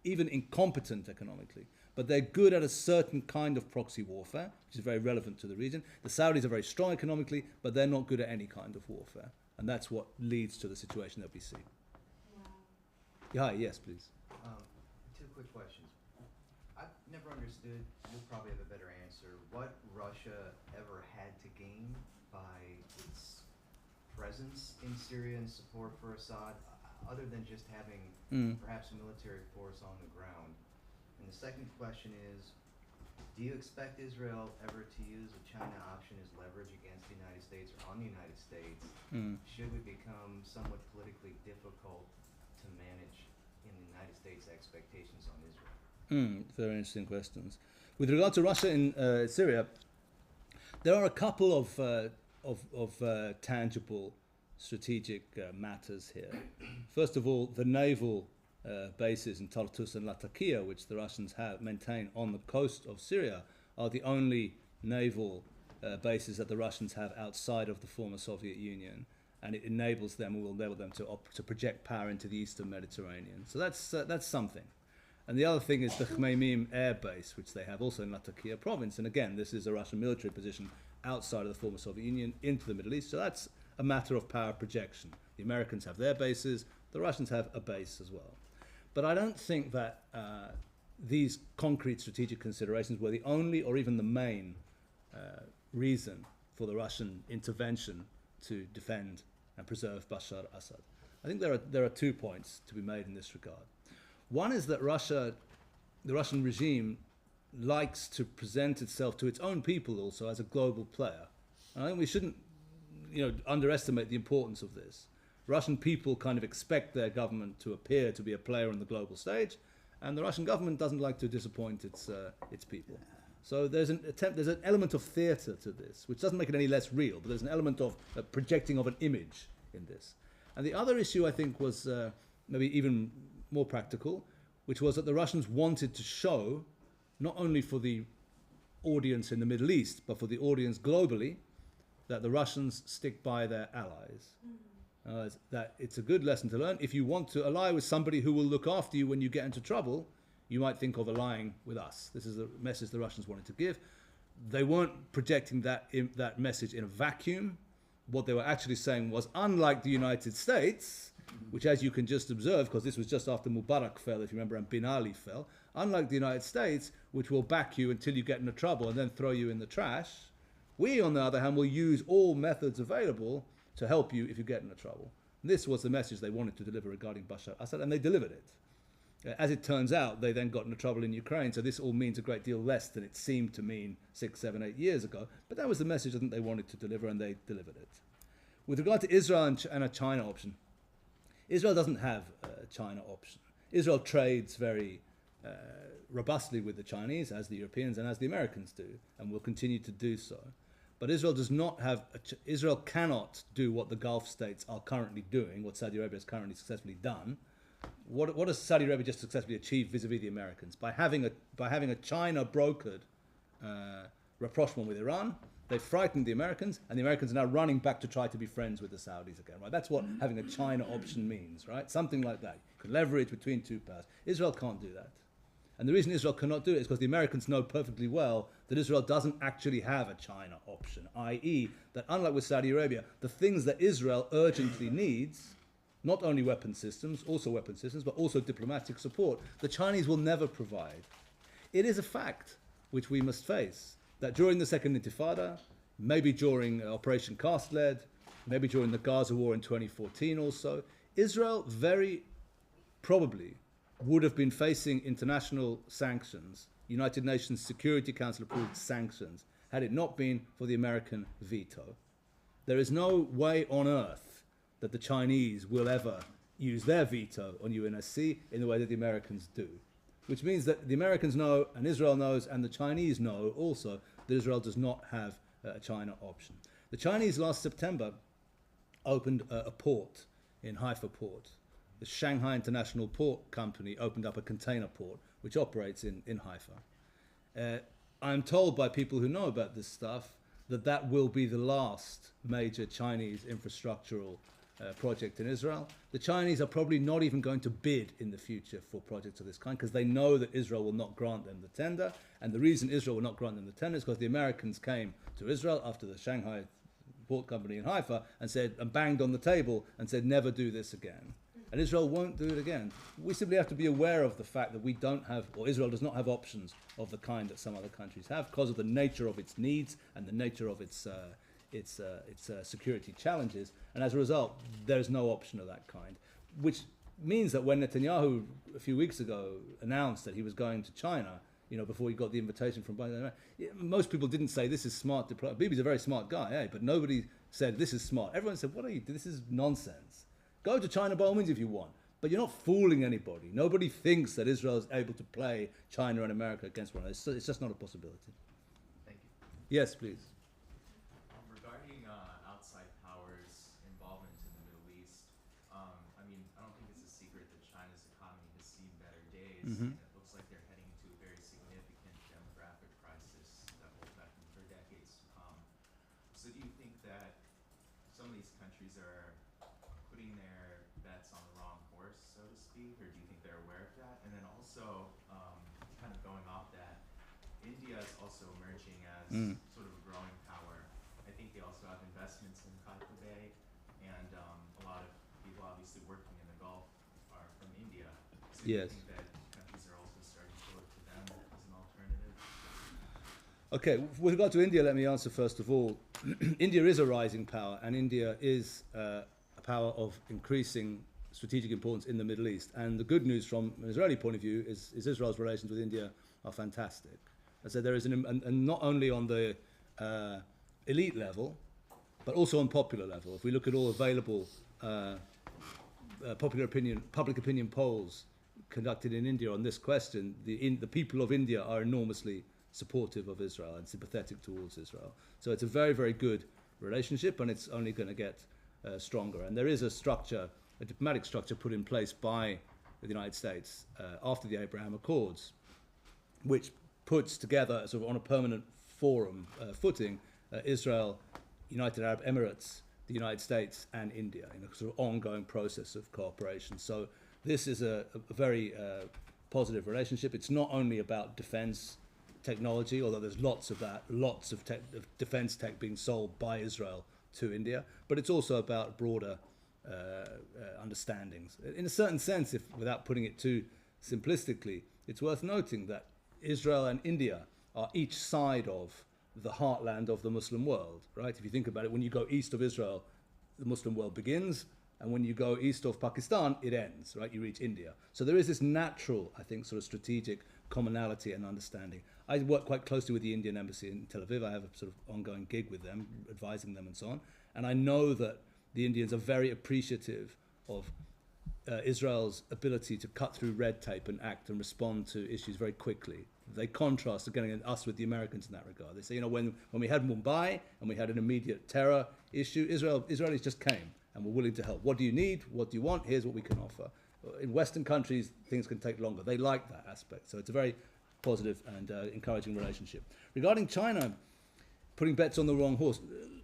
even incompetent economically, but they're good at a certain kind of proxy warfare, which is very relevant to the region. The Saudis are very strong economically, but they're not good at any kind of warfare. And that's what leads to the situation that we see. Wow. Yeah, yes, please. Two quick questions. I've never understood, you'll probably have a better answer, what Russia ever had to gain by its presence in Syria and support for Assad, other than just having perhaps a military force on the ground. And the second question is, do you expect Israel ever to use a China option as leverage against the United States or on the United States? Should we become somewhat politically difficult to manage in the United States' expectations on Israel? Very interesting questions. With regard to Russia in Syria, there are a couple of tangible strategic matters here. First of all, the naval bases in Tartus and Latakia, which the Russians have maintained on the coast of Syria, are the only naval bases that the Russians have outside of the former Soviet Union, and it enables them, will enable them to project power into the eastern Mediterranean. So that's something. And the other thing is the Khmeimim air base, which they have also in Latakia province. And again, this is a Russian military position outside of the former Soviet Union into the Middle East. So that's a matter of power projection. The Americans have their bases, the Russians have a base as well. But I don't think that these concrete strategic considerations were the only or even the main reason for the Russian intervention to defend and preserve Bashar Assad. I think there are 2 points to be made in this regard. One is that the Russian regime likes to present itself to its own people also as a global player. And I think we shouldn't underestimate the importance of this. Russian people kind of expect their government to appear to be a player on the global stage, and the Russian government doesn't like to disappoint its people. So there's an element of theatre to this, which doesn't make it any less real, but there's an element of projecting of an image in this. And the other issue, I think, was maybe even more practical, which was that the Russians wanted to show, not only for the audience in the Middle East, but for the audience globally, that the Russians stick by their allies. That it's a good lesson to learn. If you want to ally with somebody who will look after you when you get into trouble, you might think of allying with us. This is the message the Russians wanted to give. They weren't projecting that message in a vacuum. What they were actually saying was, unlike the United States, which, as you can just observe, because this was just after Mubarak fell, if you remember, and Bin Ali fell, unlike the United States, which will back you until you get into trouble and then throw you in the trash, we, on the other hand, will use all methods available to help you if you get into trouble. And this was the message they wanted to deliver regarding Bashar Assad, and they delivered it. As it turns out, they then got into trouble in Ukraine, so this all means a great deal less than it seemed to mean 6, 7, 8 years ago. But that was the message I think they wanted to deliver, and they delivered it. With regard to Israel and a China option, Israel doesn't have a China option. Israel trades very robustly with the Chinese, as the Europeans and as the Americans do, and will continue to do so. But Israel does not have, Israel cannot do what the Gulf states are currently doing, what Saudi Arabia has currently successfully done. What has Saudi Arabia just successfully achieved vis-a-vis the Americans? By having a China-brokered rapprochement with Iran, they frightened the Americans, and the Americans are now running back to try to be friends with the Saudis again, right? That's what having a China option means, right? Something like that. You can leverage between two powers. Israel can't do that. And the reason Israel cannot do it is because the Americans know perfectly well that Israel doesn't actually have a China option, i.e. that unlike with Saudi Arabia, the things that Israel urgently needs, not only weapon systems, but also diplomatic support, the Chinese will never provide. It is a fact which we must face, that during the Second Intifada, maybe during Operation Cast Lead, maybe during the Gaza War in 2014 also, Israel very probably would have been facing international sanctions, United Nations Security Council approved sanctions, had it not been for the American veto. There is no way on earth that the Chinese will ever use their veto on UNSC in the way that the Americans do. Which means that the Americans know, and Israel knows, and the Chinese know also that Israel does not have a China option. The Chinese last September opened a port in Haifa port. The Shanghai International Port Company opened up a container port which operates in Haifa. I'm told by people who know about this stuff that will be the last major Chinese infrastructural project in Israel. The Chinese are probably not even going to bid in the future for projects of this kind because they know that Israel will not grant them the tender. And the reason Israel will not grant them the tender is because the Americans came to Israel after the Shanghai Port Company in Haifa and banged on the table and said, never do this again. And Israel won't do it again. We simply have to be aware of the fact that we don't have, or Israel does not have options of the kind that some other countries have because of the nature of its needs and the nature of its security challenges. And as a result, there is no option of that kind, which means that when Netanyahu a few weeks ago announced that he was going to China, before he got the invitation from Biden, most people didn't say this is smart diplomacy. Bibi's a very smart guy, but nobody said this is smart. Everyone said, what are you doing? This is nonsense. Go to China by all means if you want, but you're not fooling anybody. Nobody thinks that Israel is able to play China and America against one another. It's just not a possibility. Thank you. Yes, please. Regarding outside powers' involvement in the Middle East, I don't think it's a secret that China's economy has seen better days, and it looks like they're heading into a very significant demographic crisis that will affect them for decades to come. So do you think that some of these countries are putting their bets on the wrong horse, so to speak, or do you think they're aware of that? And then also, kind of going off that, India is also emerging as sort of a growing power. I think they also have investments in Kaifa Bay, and a lot of people obviously working in the Gulf are from India. So do you think that countries are also starting to look to them as an alternative? Okay, with regard to India, let me answer first of all. India is a rising power, and India is a power of increasing strategic importance in the Middle East. And the good news from an Israeli point of view is Israel's relations with India are fantastic. I said there is and not only on the elite level, but also on popular level. If we look at all available public opinion polls conducted in India on this question, the people of India are enormously supportive of Israel and sympathetic towards Israel. So it's a very, very good relationship, and it's only going to get stronger. And there is a diplomatic structure put in place by with the United States after the Abraham Accords, which puts together, sort of on a permanent forum footing, Israel, United Arab Emirates, the United States, and India in a sort of ongoing process of cooperation. So this is a very positive relationship. It's not only about defense technology, although there's lots of that, lots of defense tech being sold by Israel to India, but it's also about broader understandings. In a certain sense, if without putting it too simplistically, it's worth noting that Israel and India are each side of the heartland of the Muslim world, right? If you think about it, when you go east of Israel, the Muslim world begins, and when you go east of Pakistan, it ends, right? You reach India. So there is this natural, I think, sort of strategic commonality and understanding. I work quite closely with the Indian embassy in Tel Aviv. I have a sort of ongoing gig with them, advising them and so on. And I know that the Indians are very appreciative of Israel's ability to cut through red tape and act and respond to issues very quickly. They contrast again us with the Americans in that regard. They say, you know, when we had Mumbai and we had an immediate terror issue, Israelis just came and were willing to help. What do you need? What do you want? Here's what we can offer. In Western countries, things can take longer. They like that aspect. So it's a very positive and encouraging relationship. Regarding China, putting bets on the wrong horse.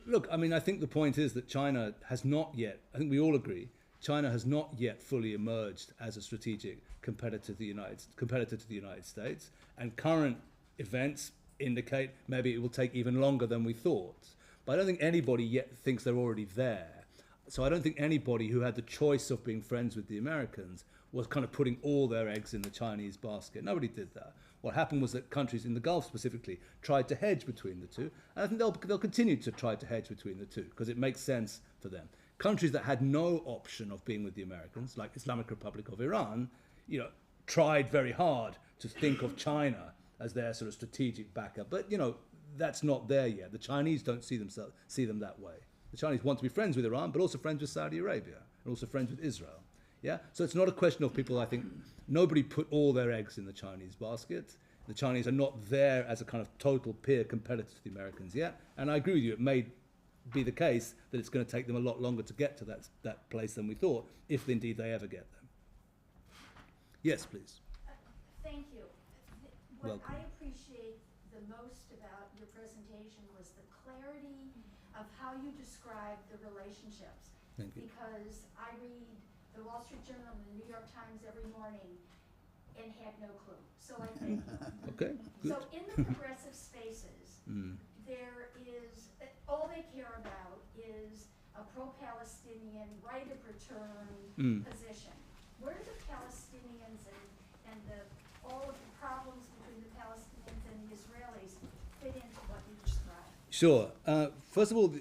Look, I mean, I think the point is that China has not yet, I think we all agree, China has not yet fully emerged as a strategic competitor to the United States, and current events indicate maybe it will take even longer than we thought. But I don't think anybody yet thinks they're already there. So I don't think anybody who had the choice of being friends with the Americans was kind of putting all their eggs in the Chinese basket. Nobody did that. What happened was that countries in the Gulf specifically tried to hedge between the two, and I think they'll continue to try to hedge between the two because it makes sense for them. Countries that had no option of being with the Americans, like Islamic Republic of Iran, you know, tried very hard to think of China as their sort of strategic backer. But, you know, that's not there yet. The Chinese don't see them that way. The Chinese want to be friends with Iran, but also friends with Saudi Arabia, and also friends with Israel. Yeah? So it's not a question of people, I think, nobody put all their eggs in the Chinese basket. The Chinese are not there as a kind of total peer competitor to the Americans yet. And I agree with you, it may be the case that it's going to take them a lot longer to get to that place than we thought, if indeed they ever get there. Yes, please. Thank you. What Welcome. I appreciate the most about your presentation was the clarity of how you describe the relationships. Thank you. Because I read the Wall Street Journal and the New York Times every morning and had no clue. So I think. Okay, good. So in the progressive spaces, there is, all they care about is a pro-Palestinian right of return position. Where do the Palestinians and all of the problems between the Palestinians and the Israelis fit into what you described? Sure. First of all,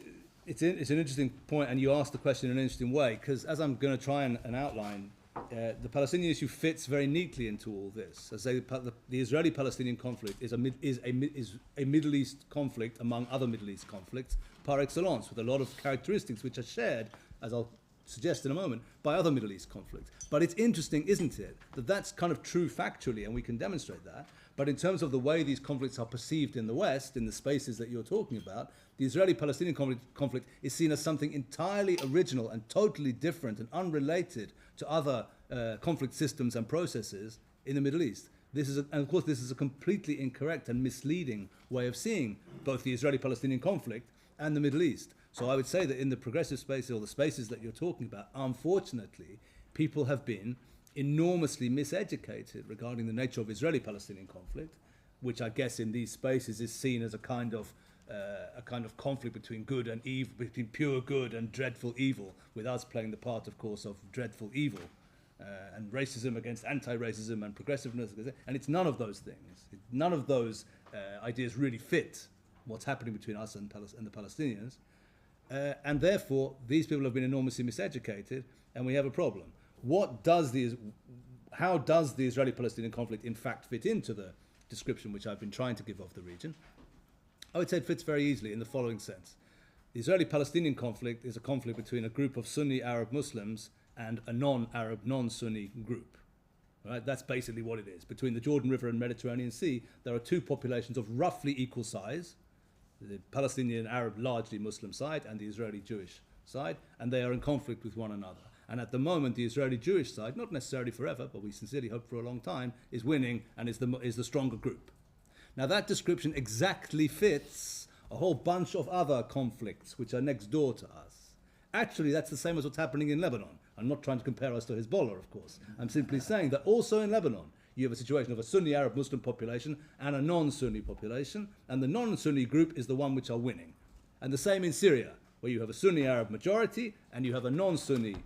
it's an interesting point, and you asked the question in an interesting way, because as I'm going to try and outline, the Palestinian issue fits very neatly into all this. As I say, the Israeli-Palestinian conflict is a Middle East conflict among other Middle East conflicts par excellence, with a lot of characteristics which are shared, as I'll suggest in a moment, by other Middle East conflicts. But it's interesting, isn't it, that that's kind of true factually, and we can demonstrate that. But in terms of the way these conflicts are perceived in the West, in the spaces that you're talking about, the Israeli-Palestinian conflict is seen as something entirely original and totally different and unrelated to other conflict systems and processes in the Middle East. And of course, this is a completely incorrect and misleading way of seeing both the Israeli-Palestinian conflict and the Middle East. So I would say that in the progressive spaces, or the spaces that you're talking about, unfortunately, people have been enormously miseducated regarding the nature of Israeli-Palestinian conflict, which I guess in these spaces is seen as a kind of conflict between good and evil, between pure good and dreadful evil, with us playing the part, of course, of dreadful evil, and racism against anti-racism and progressiveness, and it's none of those things. None of those ideas really fit what's happening between us and the Palestinians, and therefore these people have been enormously miseducated, and we have a problem. How does the Israeli-Palestinian conflict in fact fit into the description which I've been trying to give of the region? I would say it fits very easily in the following sense. The Israeli-Palestinian conflict is a conflict between a group of Sunni Arab Muslims and a non-Arab, non-Sunni group. Right? That's basically what it is. Between the Jordan River and Mediterranean Sea, there are two populations of roughly equal size, the Palestinian Arab largely Muslim side and the Israeli Jewish side, and they are in conflict with one another. And at the moment, the Israeli Jewish side, not necessarily forever, but we sincerely hope for a long time, is winning and is the stronger group. Now that description exactly fits a whole bunch of other conflicts which are next door to us. Actually, that's the same as what's happening in Lebanon. I'm not trying to compare us to Hezbollah, of course. I'm simply saying that also in Lebanon, you have a situation of a Sunni Arab Muslim population and a non-Sunni population, and the non-Sunni group is the one which are winning. And the same in Syria, where you have a Sunni Arab majority and you have a non-Sunni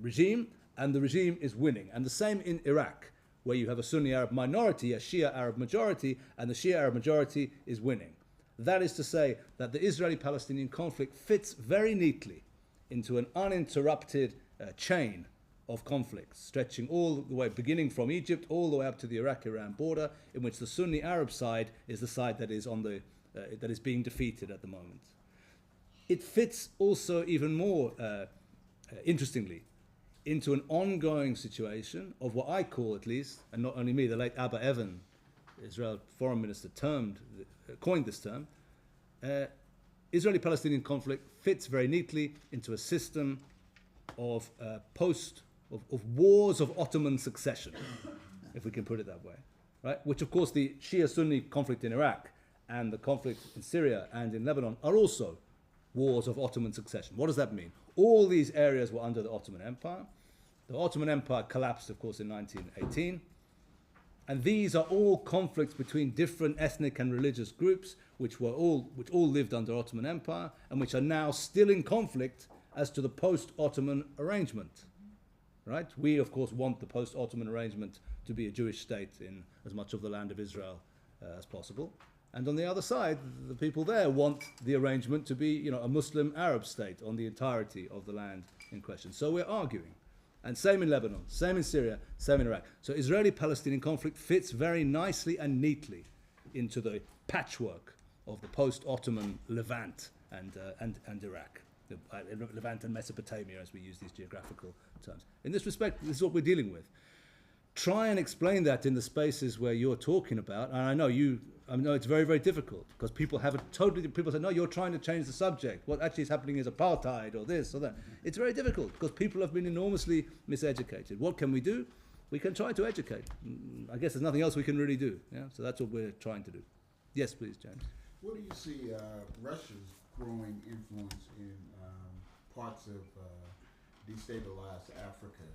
regime, and the regime is winning. And the same in Iraq, where you have a Sunni Arab minority, a Shia Arab majority, and the Shia Arab majority is winning. That is to say that the Israeli-Palestinian conflict fits very neatly into an uninterrupted chain of conflicts, stretching all the way, beginning from Egypt all the way up to the Iraq-Iran border, in which the Sunni Arab side is the side that is that is being defeated at the moment. It fits also even more interestingly into an ongoing situation of what I call, at least, and not only me, the late Abba Evan, Israel foreign minister, coined this term. Israeli-Palestinian conflict fits very neatly into a system of wars of Ottoman succession, if we can put it that way, right? Which, of course, the Shia-Sunni conflict in Iraq and the conflict in Syria and in Lebanon are also wars of Ottoman succession. What does that mean? All these areas were under the Ottoman Empire. The Ottoman Empire collapsed, of course, in 1918. And these are all conflicts between different ethnic and religious groups which all lived under Ottoman Empire and which are now still in conflict as to the post-Ottoman arrangement. Right? We, of course, want the post-Ottoman arrangement to be a Jewish state in as much of the land of Israel as possible. And on the other side, the people there want the arrangement to be, a Muslim Arab state on the entirety of the land in question. So we're arguing. And same in Lebanon, same in Syria, same in Iraq. So Israeli-Palestinian conflict fits very nicely and neatly into the patchwork of the post-Ottoman Levant and Iraq. Levant and Mesopotamia, as we use these geographical terms. In this respect, this is what we're dealing with. Try and explain that in the spaces where you're talking about, and I know it's very, very difficult, because people say, no, you're trying to change the subject. What actually is happening is apartheid or this or that. It's very difficult, because people have been enormously miseducated. What can we do? We can try to educate. I guess there's nothing else we can really do. Yeah? So that's what we're trying to do. Yes, please, James. What do you see Russia's growing influence in parts of destabilized Africa?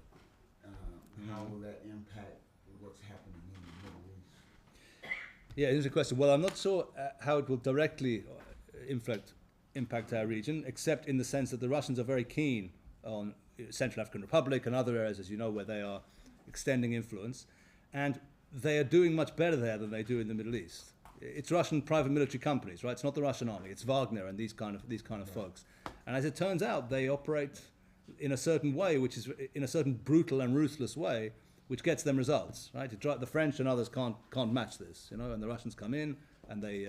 How will that impact what's happening in the Middle East? Yeah, interesting question. Well, I'm not sure how it will directly impact our region, except in the sense that the Russians are very keen on Central African Republic and other areas, as you know, where they are extending influence. And they are doing much better there than they do in the Middle East. It's Russian private military companies, right? It's not the Russian army. It's Wagner and these kind of folks. And as it turns out, they operate in a certain way, which is in a certain brutal and ruthless way, which gets them results, right? The French and others can't match this, and the Russians come in and they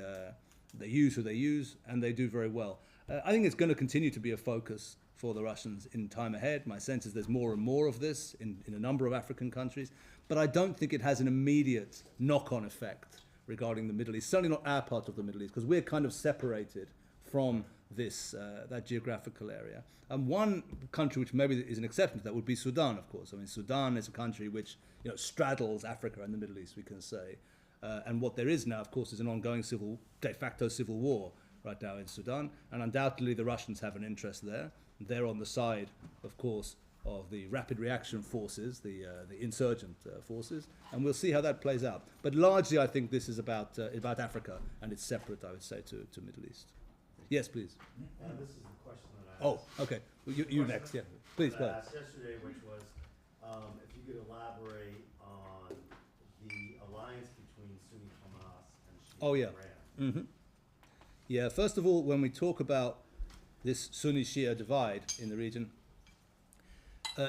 use who they use, and they do very well. I think it's going to continue to be a focus for the Russians in time ahead. My sense is there's more and more of this in a number of African countries, but I don't think it has an immediate knock-on effect regarding the Middle East, certainly not our part of the Middle East, because we're kind of separated from that geographical area. And one country which maybe is an exception to that would be Sudan, of course. I mean, Sudan is a country which straddles Africa and the Middle East, we can say. And what there is now, of course, is an ongoing de facto civil war right now in Sudan. And undoubtedly the Russians have an interest there. They're on the side, of course, of the rapid reaction forces, the insurgent forces. And we'll see how that plays out. But largely, I think this is about Africa, and it's separate, I would say, to Middle East. Yes, please. This is the question that I asked. Oh, okay. Well, you next, yeah. Please, go I ahead. asked yesterday, which was if you could elaborate on the alliance between Sunni Hamas and Shia Iran. Mm-hmm. Yeah, first of all, when we talk about this Sunni-Shia divide in the region,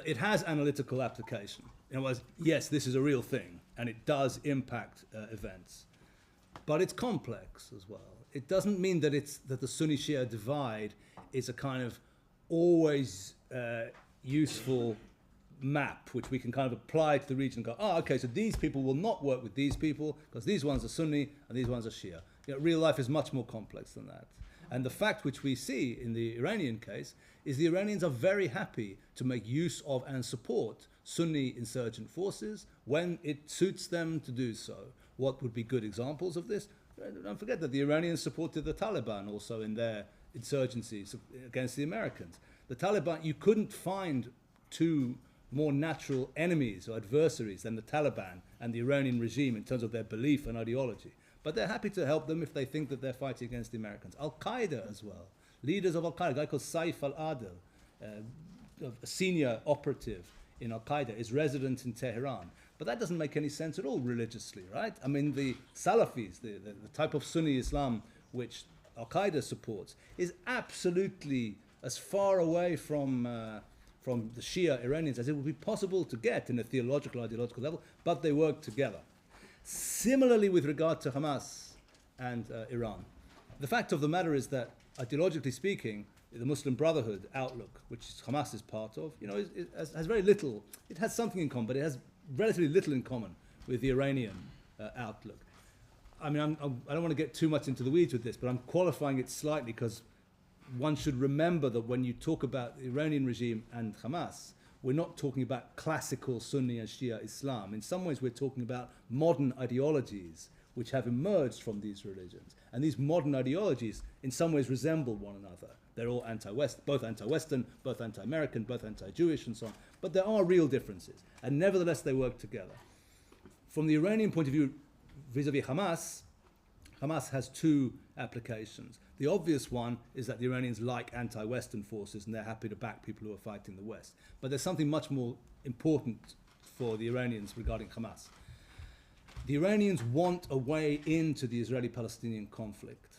it has analytical application. In other words, yes, this is a real thing, and it does impact events. But it's complex as well. It doesn't mean that the Sunni-Shia divide is a kind of always useful map which we can kind of apply to the region and go, okay, so these people will not work with these people because these ones are Sunni and these ones are Shia. Real life is much more complex than that. And the fact which we see in the Iranian case is the Iranians are very happy to make use of and support Sunni insurgent forces when it suits them to do so. What would be good examples of this? Don't forget that the Iranians supported the Taliban also in their insurgencies against the Americans. The Taliban, you couldn't find two more natural enemies or adversaries than the Taliban and the Iranian regime in terms of their belief and ideology. But they're happy to help them if they think that they're fighting against the Americans. Al-Qaeda as well. Leaders of Al-Qaeda, a guy called Saif al-Adil, a senior operative in Al-Qaeda, is resident in Tehran. But that doesn't make any sense at all religiously, right? I mean, the Salafis, the type of Sunni Islam which Al-Qaeda supports, is absolutely as far away from the Shia Iranians as it would be possible to get in a theological, ideological level, but they work together. Similarly with regard to Hamas and Iran. The fact of the matter is that, ideologically speaking, the Muslim Brotherhood outlook, which Hamas is part of, has very little. It has something in common, but it has relatively little in common with the Iranian outlook. I mean, I don't want to get too much into the weeds with this, but I'm qualifying it slightly because one should remember that when you talk about the Iranian regime and Hamas, we're not talking about classical Sunni and Shia Islam. In some ways, we're talking about modern ideologies which have emerged from these religions. And these modern ideologies, in some ways, resemble one another. They're all both anti-Western, both anti-American, both anti-Jewish, and so on. But there are real differences. And nevertheless, they work together. From the Iranian point of view, vis-a-vis Hamas, Hamas has two applications. The obvious one is that the Iranians like anti-Western forces and they're happy to back people who are fighting the West. But there's something much more important for the Iranians regarding Hamas. The Iranians want a way into the Israeli-Palestinian conflict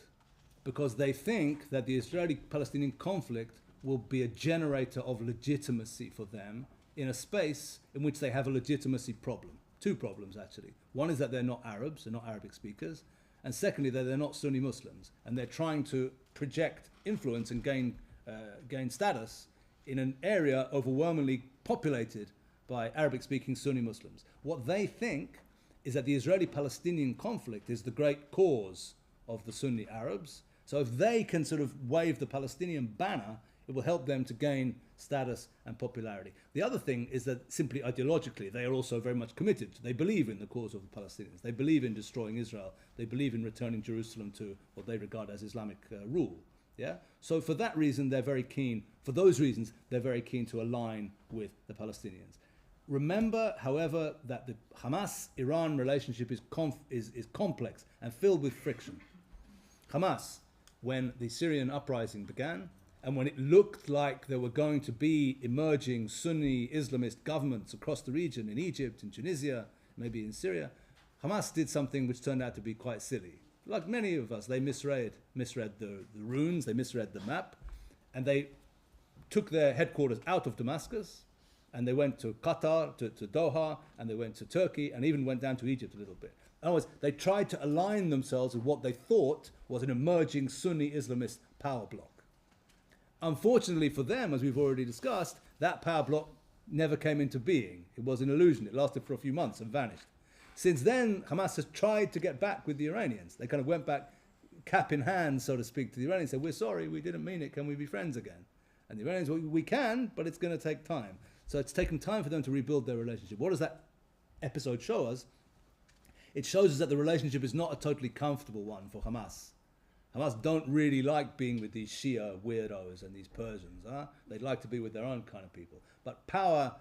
because they think that the Israeli-Palestinian conflict will be a generator of legitimacy for them in a space in which they have a legitimacy problem. Two problems, actually. One is that they're not Arabs, they're not Arabic speakers. And secondly, that they're not Sunni Muslims. And they're trying to project influence and gain status in an area overwhelmingly populated by Arabic-speaking Sunni Muslims. What they think is that the Israeli-Palestinian conflict is the great cause of the Sunni Arabs. So if they can sort of wave the Palestinian banner, it will help them to gain status and popularity. The other thing is that simply ideologically, they are also very much committed. They believe in the cause of the Palestinians. They believe in destroying Israel. They believe in returning Jerusalem to what they regard as Islamic rule. Yeah? So for that reason, they're very keen, for those reasons, they're very keen to align with the Palestinians. Remember, however, that the Hamas-Iran relationship is complex and filled with friction. Hamas, when the Syrian uprising began, and when it looked like there were going to be emerging Sunni Islamist governments across the region, in Egypt, in Tunisia, maybe in Syria, Hamas did something which turned out to be quite silly. Like many of us, they misread the runes, they misread the map, and they took their headquarters out of Damascus, and they went to Qatar, to Doha, and they went to Turkey, and even went down to Egypt a little bit. In other words, they tried to align themselves with what they thought was an emerging Sunni Islamist power bloc. Unfortunately for them, as we've already discussed, that power bloc never came into being. It was an illusion. It lasted for a few months and vanished. Since then, Hamas has tried to get back with the Iranians. They kind of went back cap in hand, so to speak, to the Iranians and said, we're sorry, we didn't mean it. Can we be friends again? And the Iranians, well, we can, but it's going to take time. So it's taken time for them to rebuild their relationship. What does that episode show us? It shows us that the relationship is not a totally comfortable one for Hamas. Hamas don't really like being with these Shia weirdos and these Persians. They'd like to be with their own kind of people. But power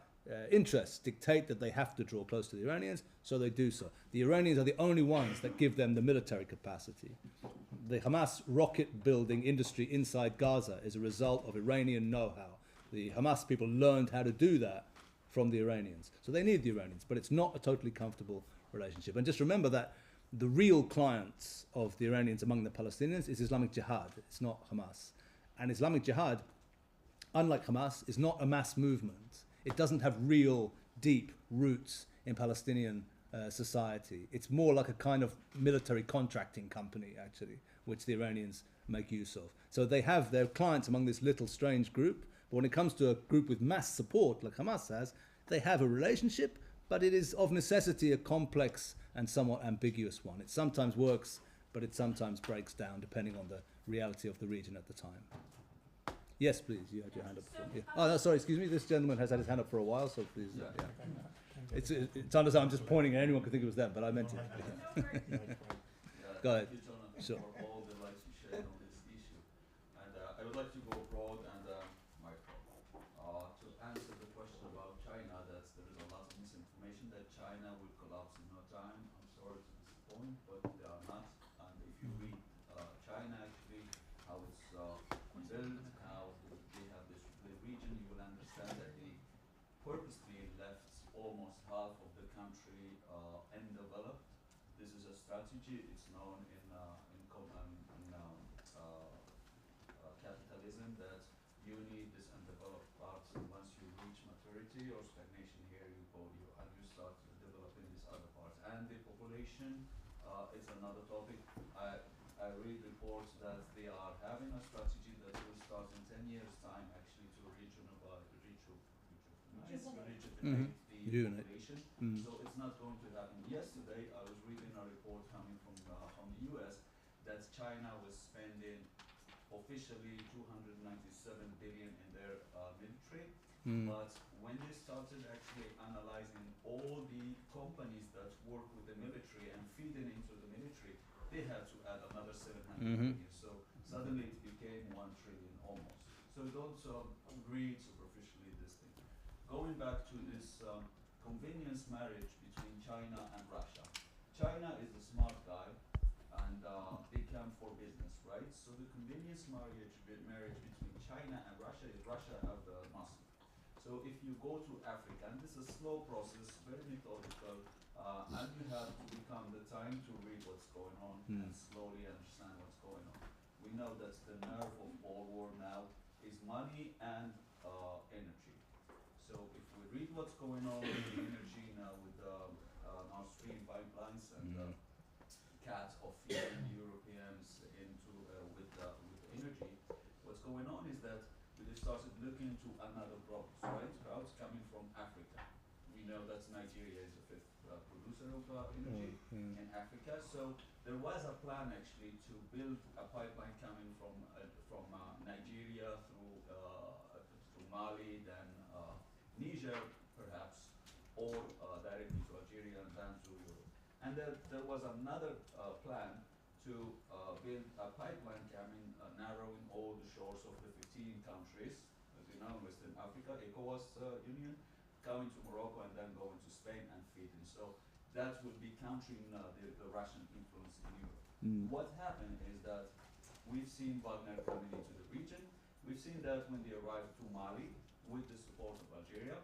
interests dictate that they have to draw close to the Iranians, so they do so. The Iranians are the only ones that give them the military capacity. The Hamas rocket building industry inside Gaza is a result of Iranian know-how. The Hamas people learned how to do that from the Iranians. So they need the Iranians, but it's not a totally comfortable relationship. And just remember that the real clients of the Iranians among the Palestinians is Islamic Jihad. It's not Hamas. And Islamic Jihad, unlike Hamas, is not a mass movement. It doesn't have real, deep roots in Palestinian society. It's more like a kind of military contracting company, actually, which the Iranians make use of. So they have their clients among this little strange group, but when it comes to a group with mass support, like Hamas has, they have a relationship, but it is of necessity a complex and somewhat ambiguous one. It sometimes works, but it sometimes breaks down depending on the reality of the region at the time. Yes, please. You had your hand up before. Yeah. Oh, no, sorry. Excuse me. This gentleman has had his hand up for a while, so please. Yeah. It's understood. I'm just pointing, and anyone could think it was them, but I meant it. Go ahead. Thank you, Jonathan, Sure. for all the light you shed on this issue. And I would like to go broad and to answer the question about China, that there is a lot of misinformation that China will collapse in no time. I'm sorry to disappoint, but they are not. And if you read China, actually, how it's built, how they have this the region, you will understand that they purposely left almost half of the country undeveloped. This is a strategy. It's known in capitalism that you need this undeveloped parts, and once you reach maturity or stagnation here, you start developing these other parts. And the population is another topic. I read reports that they are having a strategy that will start in 10 years' time, actually, to rejuvenate the population. So it's not going to happen. Yesterday, I was reading a report coming from the US that China was spending officially 297 billion in their military, but when they started actually analyzing all the companies that work with the military and feeding into the military, they had to add another 700 billion. So suddenly it became 1 trillion almost. So don't read superficially this thing. Going back to this convenience marriage between China and Russia. China is a smart guy, and they come for business, right? So the convenience marriage between China and Russia is Russia have the muscle. So if you go to Africa, and this is a slow process, very methodical, and you have to become the time to read what's going on and slowly understand what's going on. We know that the nerve of all war now is money and energy. So if we read what's going on with the energy now with Nord Stream pipelines and cat of feeding Europeans into with energy, what's going on is that we started looking into another problem, right? Crowds coming from Africa. We know that Nigeria is the 5th producer of energy in Africa. So there was a plan actually to build a pipeline coming from Nigeria through Mali, then Niger perhaps, or directly to Algeria and then to Europe. And there was another plan to build a pipeline coming, narrowing all the shores of the 15 countries, as you know, in Western Africa, ECOWAS Union, coming to Morocco and then going to Spain and feeding. So that would be countering the Russian influence in Europe. What happened is that we've seen Wagner coming into the region. We've seen that when they arrived to Mali with the support of Algeria,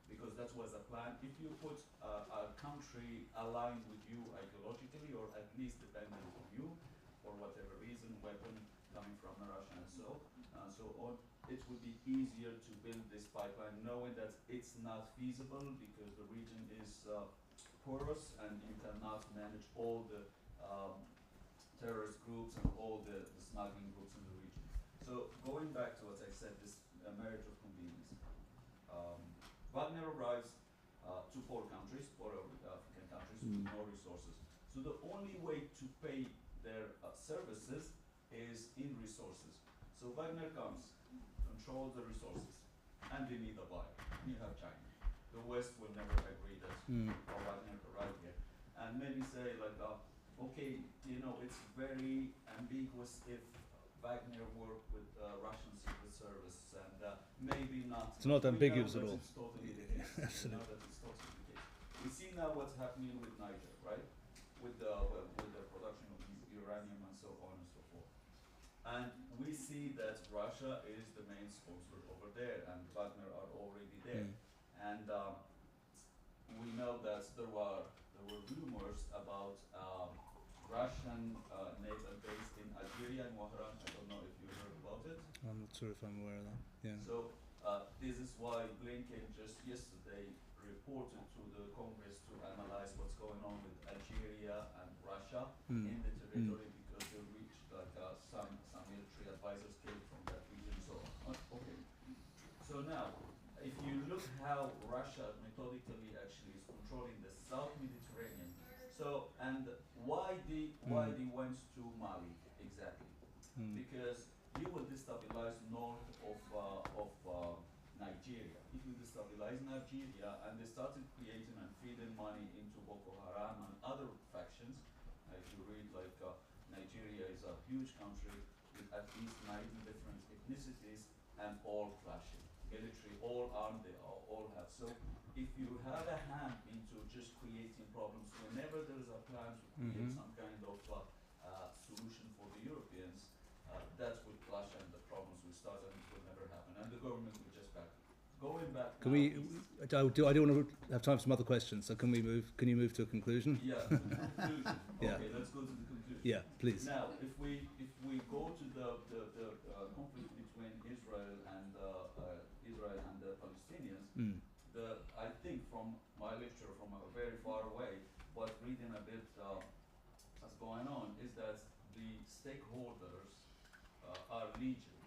because that was a plan. If you put a country aligned with you ideologically, or at least dependent on you, for whatever reason, weapon coming from Russia and so on, it would be easier to build this pipeline, knowing that it's not feasible because the region is porous and you cannot manage all the terrorist groups and all the smuggling groups in the region. So going back to what I said, this marriage of convenience. Wagner arrives to poor countries, poor African countries with no resources. So the only way to pay their services is in resources. So Wagner comes, controls the resources, and they need a buyer. You have China. The West will never agree that Wagner arrived here. And many say like, okay, it's very ambiguous if Wagner worked with Russian Secret Service, and maybe not. It's not ambiguous at all. It's totally the case. Absolutely. We know that it's totally the case. We see now what's happening with Niger, right? With the production of uranium and so on and so forth. And we see that Russia is the main sponsor over there, and Wagner are already there. And we know that there were rumors about Russian naval base in Algeria and Wahran. I don't know if you heard about it. I'm not sure if I'm aware of that. Yeah. So this is why Blinken just yesterday reported to the Congress to analyze what's going on with Algeria and Russia in the territory, because they reached like some military advisors came from that region. So okay. So now, if you look how Russia methodically actually is controlling the South Mediterranean. So, and why they went to Mali exactly? because you will destabilize north of Nigeria. It will destabilize Nigeria, and they started creating and feeding money into Boko Haram and other factions. If you read, like, Nigeria is a huge country with at least 90 different ethnicities and all clashing. Military, all armed, they all have. So if you have a hand into just creating problems, whenever there is a plan to create some kind of solution for the Europeans, that would clash and the problems will start and it will never happen. And the government will just back. Going back. Can we? I do want to have time for some other questions. So can we move? Can you move to a conclusion? Yeah, to the conclusion. Yeah. Okay, let's go to the conclusion. Yeah, please. Now, if we go to the conflict between Israel and the Palestinians, I think from my lecture from very far away, but reading a bit what's going on is that the stakeholders are legion.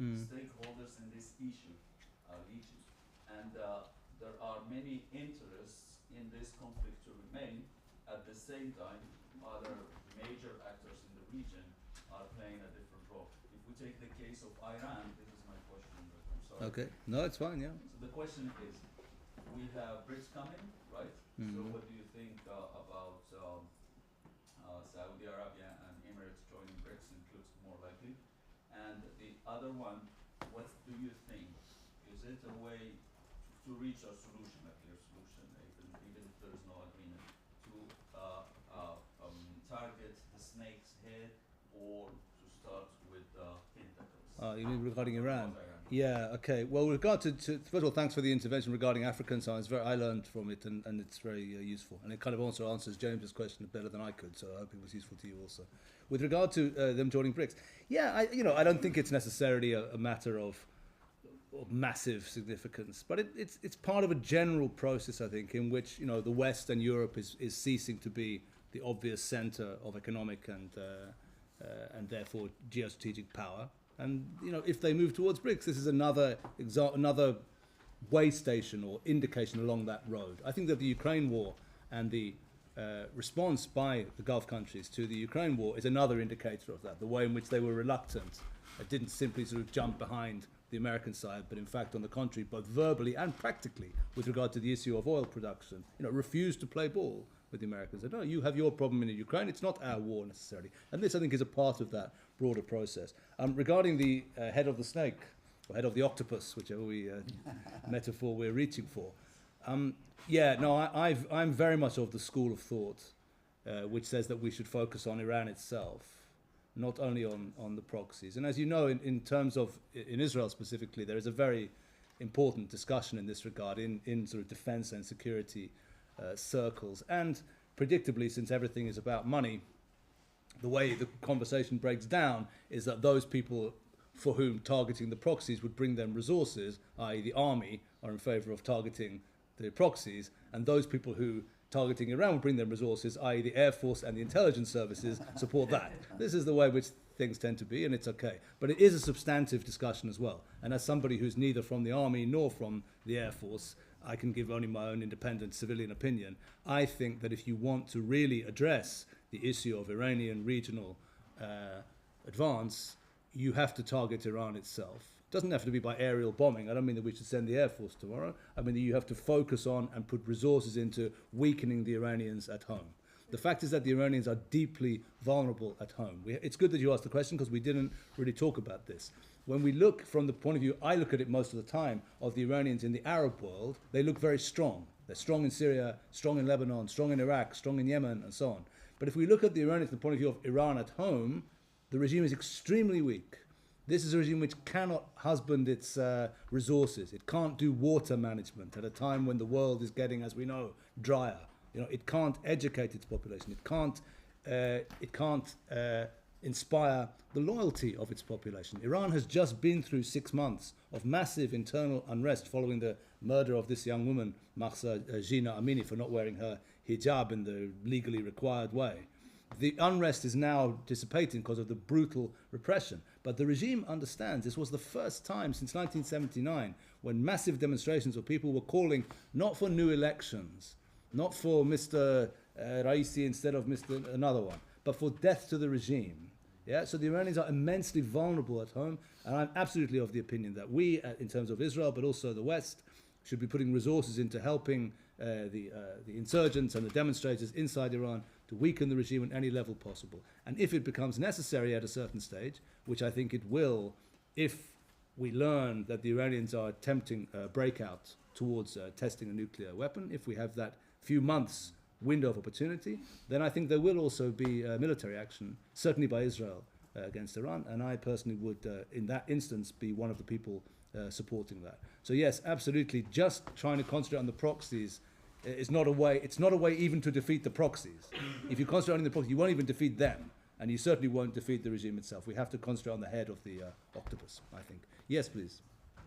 Stakeholders in this issue are legion, and there are many interests in this conflict to remain. At the same time, other major actors in the region are playing a different role. If we take the case of Iran, this is my question. I'm sorry. Okay. No, it's fine. Yeah. So the question is, we have BRICS coming, right? So what do you think about Saudi Arabia and Emirates joining BRICS? Includes more likely. And the other one, what do you think? Is it a way to reach a solution, a clear solution, even if there is no agreement, to target the snake's head or to start with tentacles? You mean regarding Iran? Yeah, okay. Well, with regard to first of all, thanks for the intervention regarding African science. I learned from it, and it's very useful. And it kind of also answers James's question better than I could, so I hope it was useful to you also. With regard to them joining BRICS, yeah, I don't think it's necessarily a matter of massive significance, but it's part of a general process, I think, in which the West and Europe is ceasing to be the obvious center of economic and therefore geostrategic power. And if they move towards BRICS, this is another way station or indication along that road. I think that the Ukraine war and the response by the Gulf countries to the Ukraine war is another indicator of that. The way in which they were reluctant, didn't simply sort of jump behind the American side, but in fact, on the contrary, both verbally and practically, with regard to the issue of oil production, refused to play ball with the Americans. Said, no, you have your problem in Ukraine. It's not our war necessarily. And this, I think, is a part of that broader process. Regarding the head of the snake, or head of the octopus, whichever metaphor we're reaching for, I'm very much of the school of thought which says that we should focus on Iran itself, not only on the proxies. And as you know, in terms of, in Israel specifically, there is a very important discussion in this regard in sort of defense and security circles. And predictably, since everything is about money, the way the conversation breaks down is that those people for whom targeting the proxies would bring them resources, i.e. the army, are in favor of targeting the proxies, and those people who targeting Iran would bring them resources, i.e. the Air Force and the intelligence services, support that. This is the way which things tend to be, and it's okay. But it is a substantive discussion as well. And as somebody who's neither from the army nor from the Air Force, I can give only my own independent civilian opinion. I think that if you want to really address the issue of Iranian regional advance, you have to target Iran itself. It doesn't have to be by aerial bombing. I don't mean that we should send the Air Force tomorrow. I mean that you have to focus on and put resources into weakening the Iranians at home. The fact is that the Iranians are deeply vulnerable at home. It's good that you asked the question because we didn't really talk about this. When we look from the point of view, I look at it most of the time, of the Iranians in the Arab world, they look very strong. They're strong in Syria, strong in Lebanon, strong in Iraq, strong in Yemen, and so on. But if we look at the Iranians from the point of view of Iran at home, the regime is extremely weak. This is a regime which cannot husband its resources. It can't do water management at a time when the world is getting, as we know, drier. It can't educate its population. It can't inspire the loyalty of its population. Iran has just been through 6 months of massive internal unrest following the murder of this young woman, Mahsa Jina Amini, for not wearing her hijab in the legally required way. The unrest is now dissipating because of the brutal repression. But the regime understands this was the first time since 1979 when massive demonstrations of people were calling not for new elections, not for Mr. Raisi instead of Mr. another one, but for death to the regime. Yeah, so the Iranians are immensely vulnerable at home, and I'm absolutely of the opinion that we, in terms of Israel, but also the West, should be putting resources into helping the insurgents and the demonstrators inside Iran to weaken the regime at any level possible. And if it becomes necessary at a certain stage, which I think it will, if we learn that the Iranians are attempting a breakout towards testing a nuclear weapon, if we have that few months window of opportunity, then I think there will also be military action, certainly by Israel, against Iran. And I personally would, in that instance, be one of the people supporting that. So yes, absolutely, just trying to concentrate on the proxies is not a way. It's not a way even to defeat the proxies. If you concentrate on the proxies, you won't even defeat them, and you certainly won't defeat the regime itself. We have to concentrate on the head of the octopus, I think. Yes, please.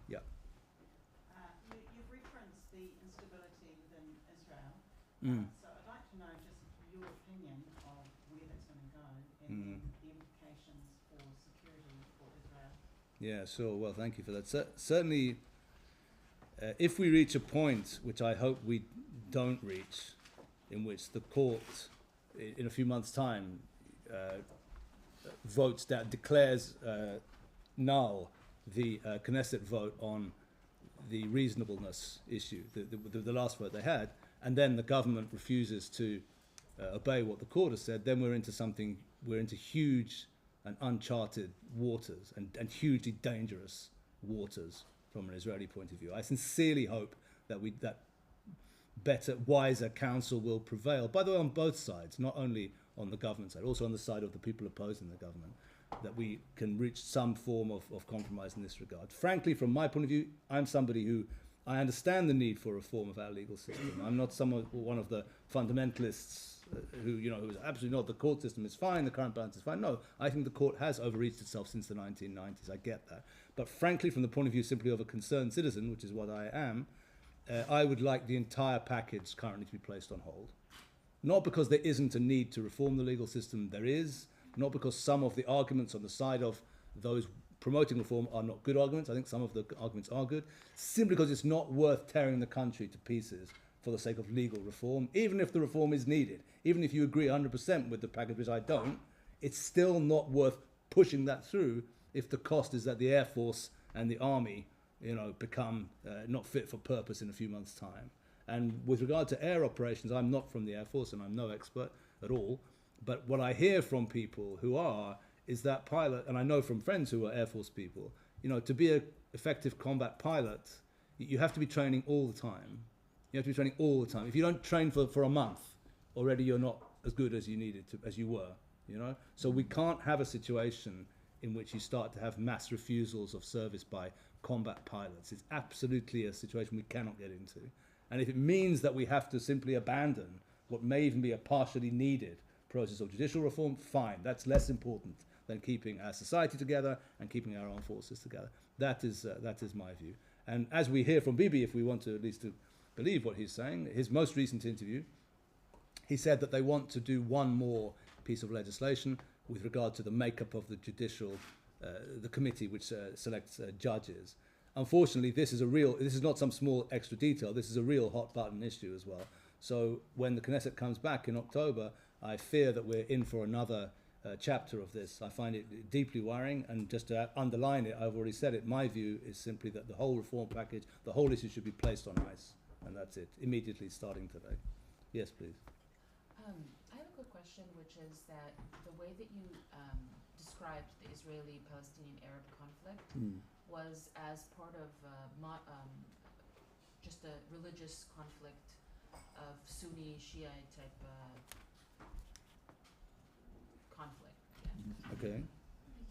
Yeah. You've referenced the instability within Israel. Mm. So I'd like to know just your opinion of where that's going to go and the implications for security for Israel. Yeah, sure. Well, thank you for that. Certainly, if we reach a point, which I hope we don't reach, in which the court, in a few months' time, votes that declares null the Knesset vote on the reasonableness issue, the last vote they had, and then the government refuses to obey what the court has said, then we're into huge and uncharted waters and hugely dangerous waters from an Israeli point of view. I sincerely hope that better, wiser counsel will prevail, by the way, on both sides, not only on the government side, also on the side of the people opposing the government, that we can reach some form of compromise in this regard. Frankly, from my point of view, I'm somebody who, I understand the need for reform of our legal system. I'm not one of the fundamentalists who's absolutely not, the court system is fine, the current balance is fine. No, I think the court has overreached itself since the 1990s, I get that. But frankly, from the point of view simply of a concerned citizen, which is what I am, I would like the entire package currently to be placed on hold. Not because there isn't a need to reform the legal system, there is. Not because some of the arguments on the side of those promoting reform are not good arguments. I think some of the arguments are good. Simply because it's not worth tearing the country to pieces for the sake of legal reform, even if the reform is needed. Even if you agree 100% with the package, which I don't, it's still not worth pushing that through if the cost is that the Air Force and the Army become not fit for purpose in a few months' time. And with regard to air operations, I'm not from the Air Force and I'm no expert at all. But what I hear from people who are is that pilot, and I know from friends who are Air Force people, to be an effective combat pilot, you have to be training all the time. You have to be training all the time. If you don't train for a month, already you're not as good as you were. So we can't have a situation in which you start to have mass refusals of service by combat pilots. It's absolutely a situation we cannot get into. And if it means that we have to simply abandon what may even be a partially needed process of judicial reform, fine. That's less important than keeping our society together and keeping our armed forces together. That is my view. And as we hear from Bibi, if we want to at least to believe what he's saying, his most recent interview, he said that they want to do one more piece of legislation with regard to the makeup of the the committee which selects judges. Unfortunately, this is not some small extra detail. This is a real hot button issue as well. So when the Knesset comes back in October, I fear that we're in for another chapter of this. I find it deeply worrying, and just to underline it, I've already said it, my view is simply that the whole reform package, the whole issue should be placed on ice, and that's it, immediately starting today. Yes, please. I have a quick question, which is that the way that you described the Israeli-Palestinian-Arab conflict was as part of just a religious conflict of Sunni, Shiite type conflict. Yeah. Okay.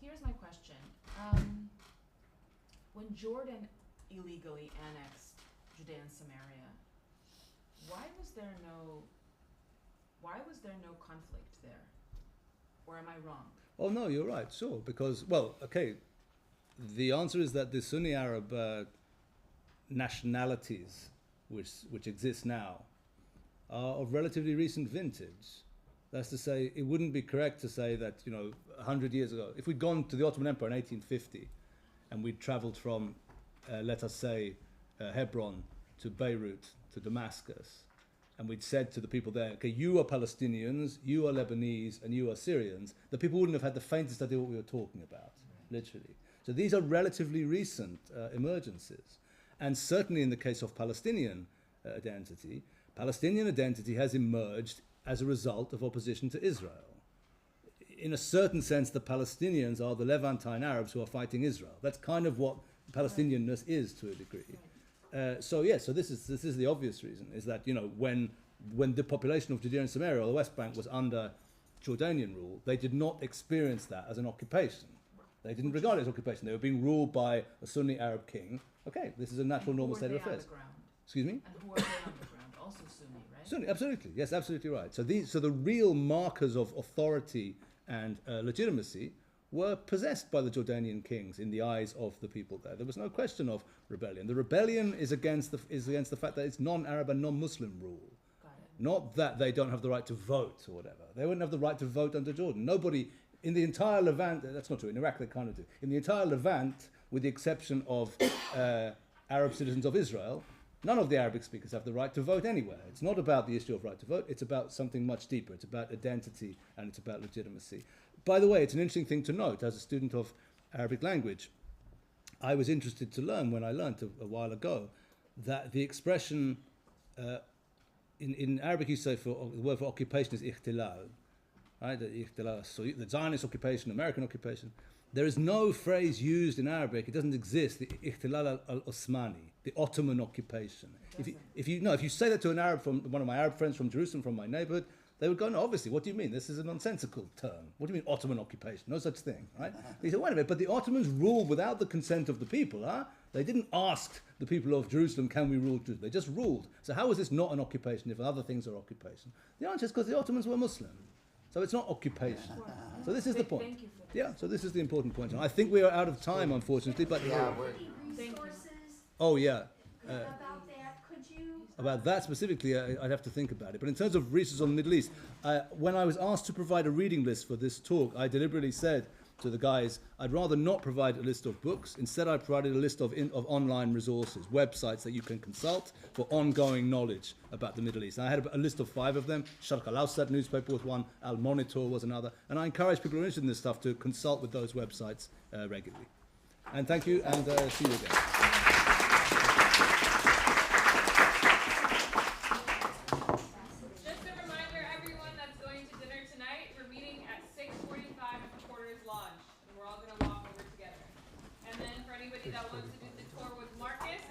Here's my question. When Jordan illegally annexed Judea and Samaria, why was there no conflict there? Or am I wrong? Oh, no, you're right, sure. Because, well, okay, the answer is that the Sunni Arab nationalities which exist now are of relatively recent vintage. That's to say, it wouldn't be correct to say that, 100 years ago, if we'd gone to the Ottoman Empire in 1850 and we'd traveled from, let us say, Hebron to Beirut to Damascus, and we'd said to the people there, okay, you are Palestinians, you are Lebanese, and you are Syrians, the people wouldn't have had the faintest idea what we were talking about, literally. So these are relatively recent emergences. And certainly in the case of Palestinian identity has emerged as a result of opposition to Israel. In a certain sense, the Palestinians are the Levantine Arabs who are fighting Israel. That's kind of what Palestinianness is to a degree. So this is the obvious reason, is that, you know, when the population of Judea and Samaria or the West Bank was under Jordanian rule, they did not experience that as an occupation. They didn't regard it as occupation. They were being ruled by a Sunni Arab king. Okay, this is a natural, normal state of affairs. Excuse me? And who are they on the ground? Also Sunni, right? Sunni, absolutely. Yes, absolutely right. So the real markers of authority and legitimacy were possessed by the Jordanian kings in the eyes of the people there. There was no question of rebellion. The rebellion is against the fact that it's non-Arab and non-Muslim rule. Not that they don't have the right to vote or whatever. They wouldn't have the right to vote under Jordan. Nobody in the entire Levant, that's not true, in Iraq they kind of do. In the entire Levant, with the exception of Arab citizens of Israel, none of the Arabic speakers have the right to vote anywhere. It's not about the issue of right to vote, it's about something much deeper. It's about identity and it's about legitimacy. By the way, it's an interesting thing to note, as a student of Arabic language, I was interested to learn, when I learned a while ago, that the expression, in Arabic you say the word for occupation is ihtilal, right? The Zionist occupation, American occupation. There is no phrase used in Arabic, it doesn't exist, the ihtilal al-Osmani, the Ottoman occupation. If you say that to an Arab, from one of my Arab friends from Jerusalem, from my neighborhood, they would go, no, obviously, what do you mean? This is a nonsensical term. What do you mean Ottoman occupation? No such thing, right? He said, wait a minute, but the Ottomans ruled without the consent of the people, huh? They didn't ask the people of Jerusalem, can we rule Jerusalem? They just ruled. So how is this not an occupation if other things are occupation? The answer is because the Ottomans were Muslim. So it's not occupation. So this is the point. Yeah, so this is the important point. And I think we are out of time, unfortunately, but... Oh, yeah. About that, could you? About that specifically, I'd have to think about it. But in terms of research on the Middle East, when I was asked to provide a reading list for this talk, I deliberately said to the guys, I'd rather not provide a list of books. Instead, I provided a list of online resources, websites that you can consult for ongoing knowledge about the Middle East. And I had a list of 5 of them. Sharq al-Awsat newspaper was one, Al-Monitor was another. And I encourage people who are interested in this stuff to consult with those websites regularly. And thank you, and see you again. That wants to do the tour with Marcus,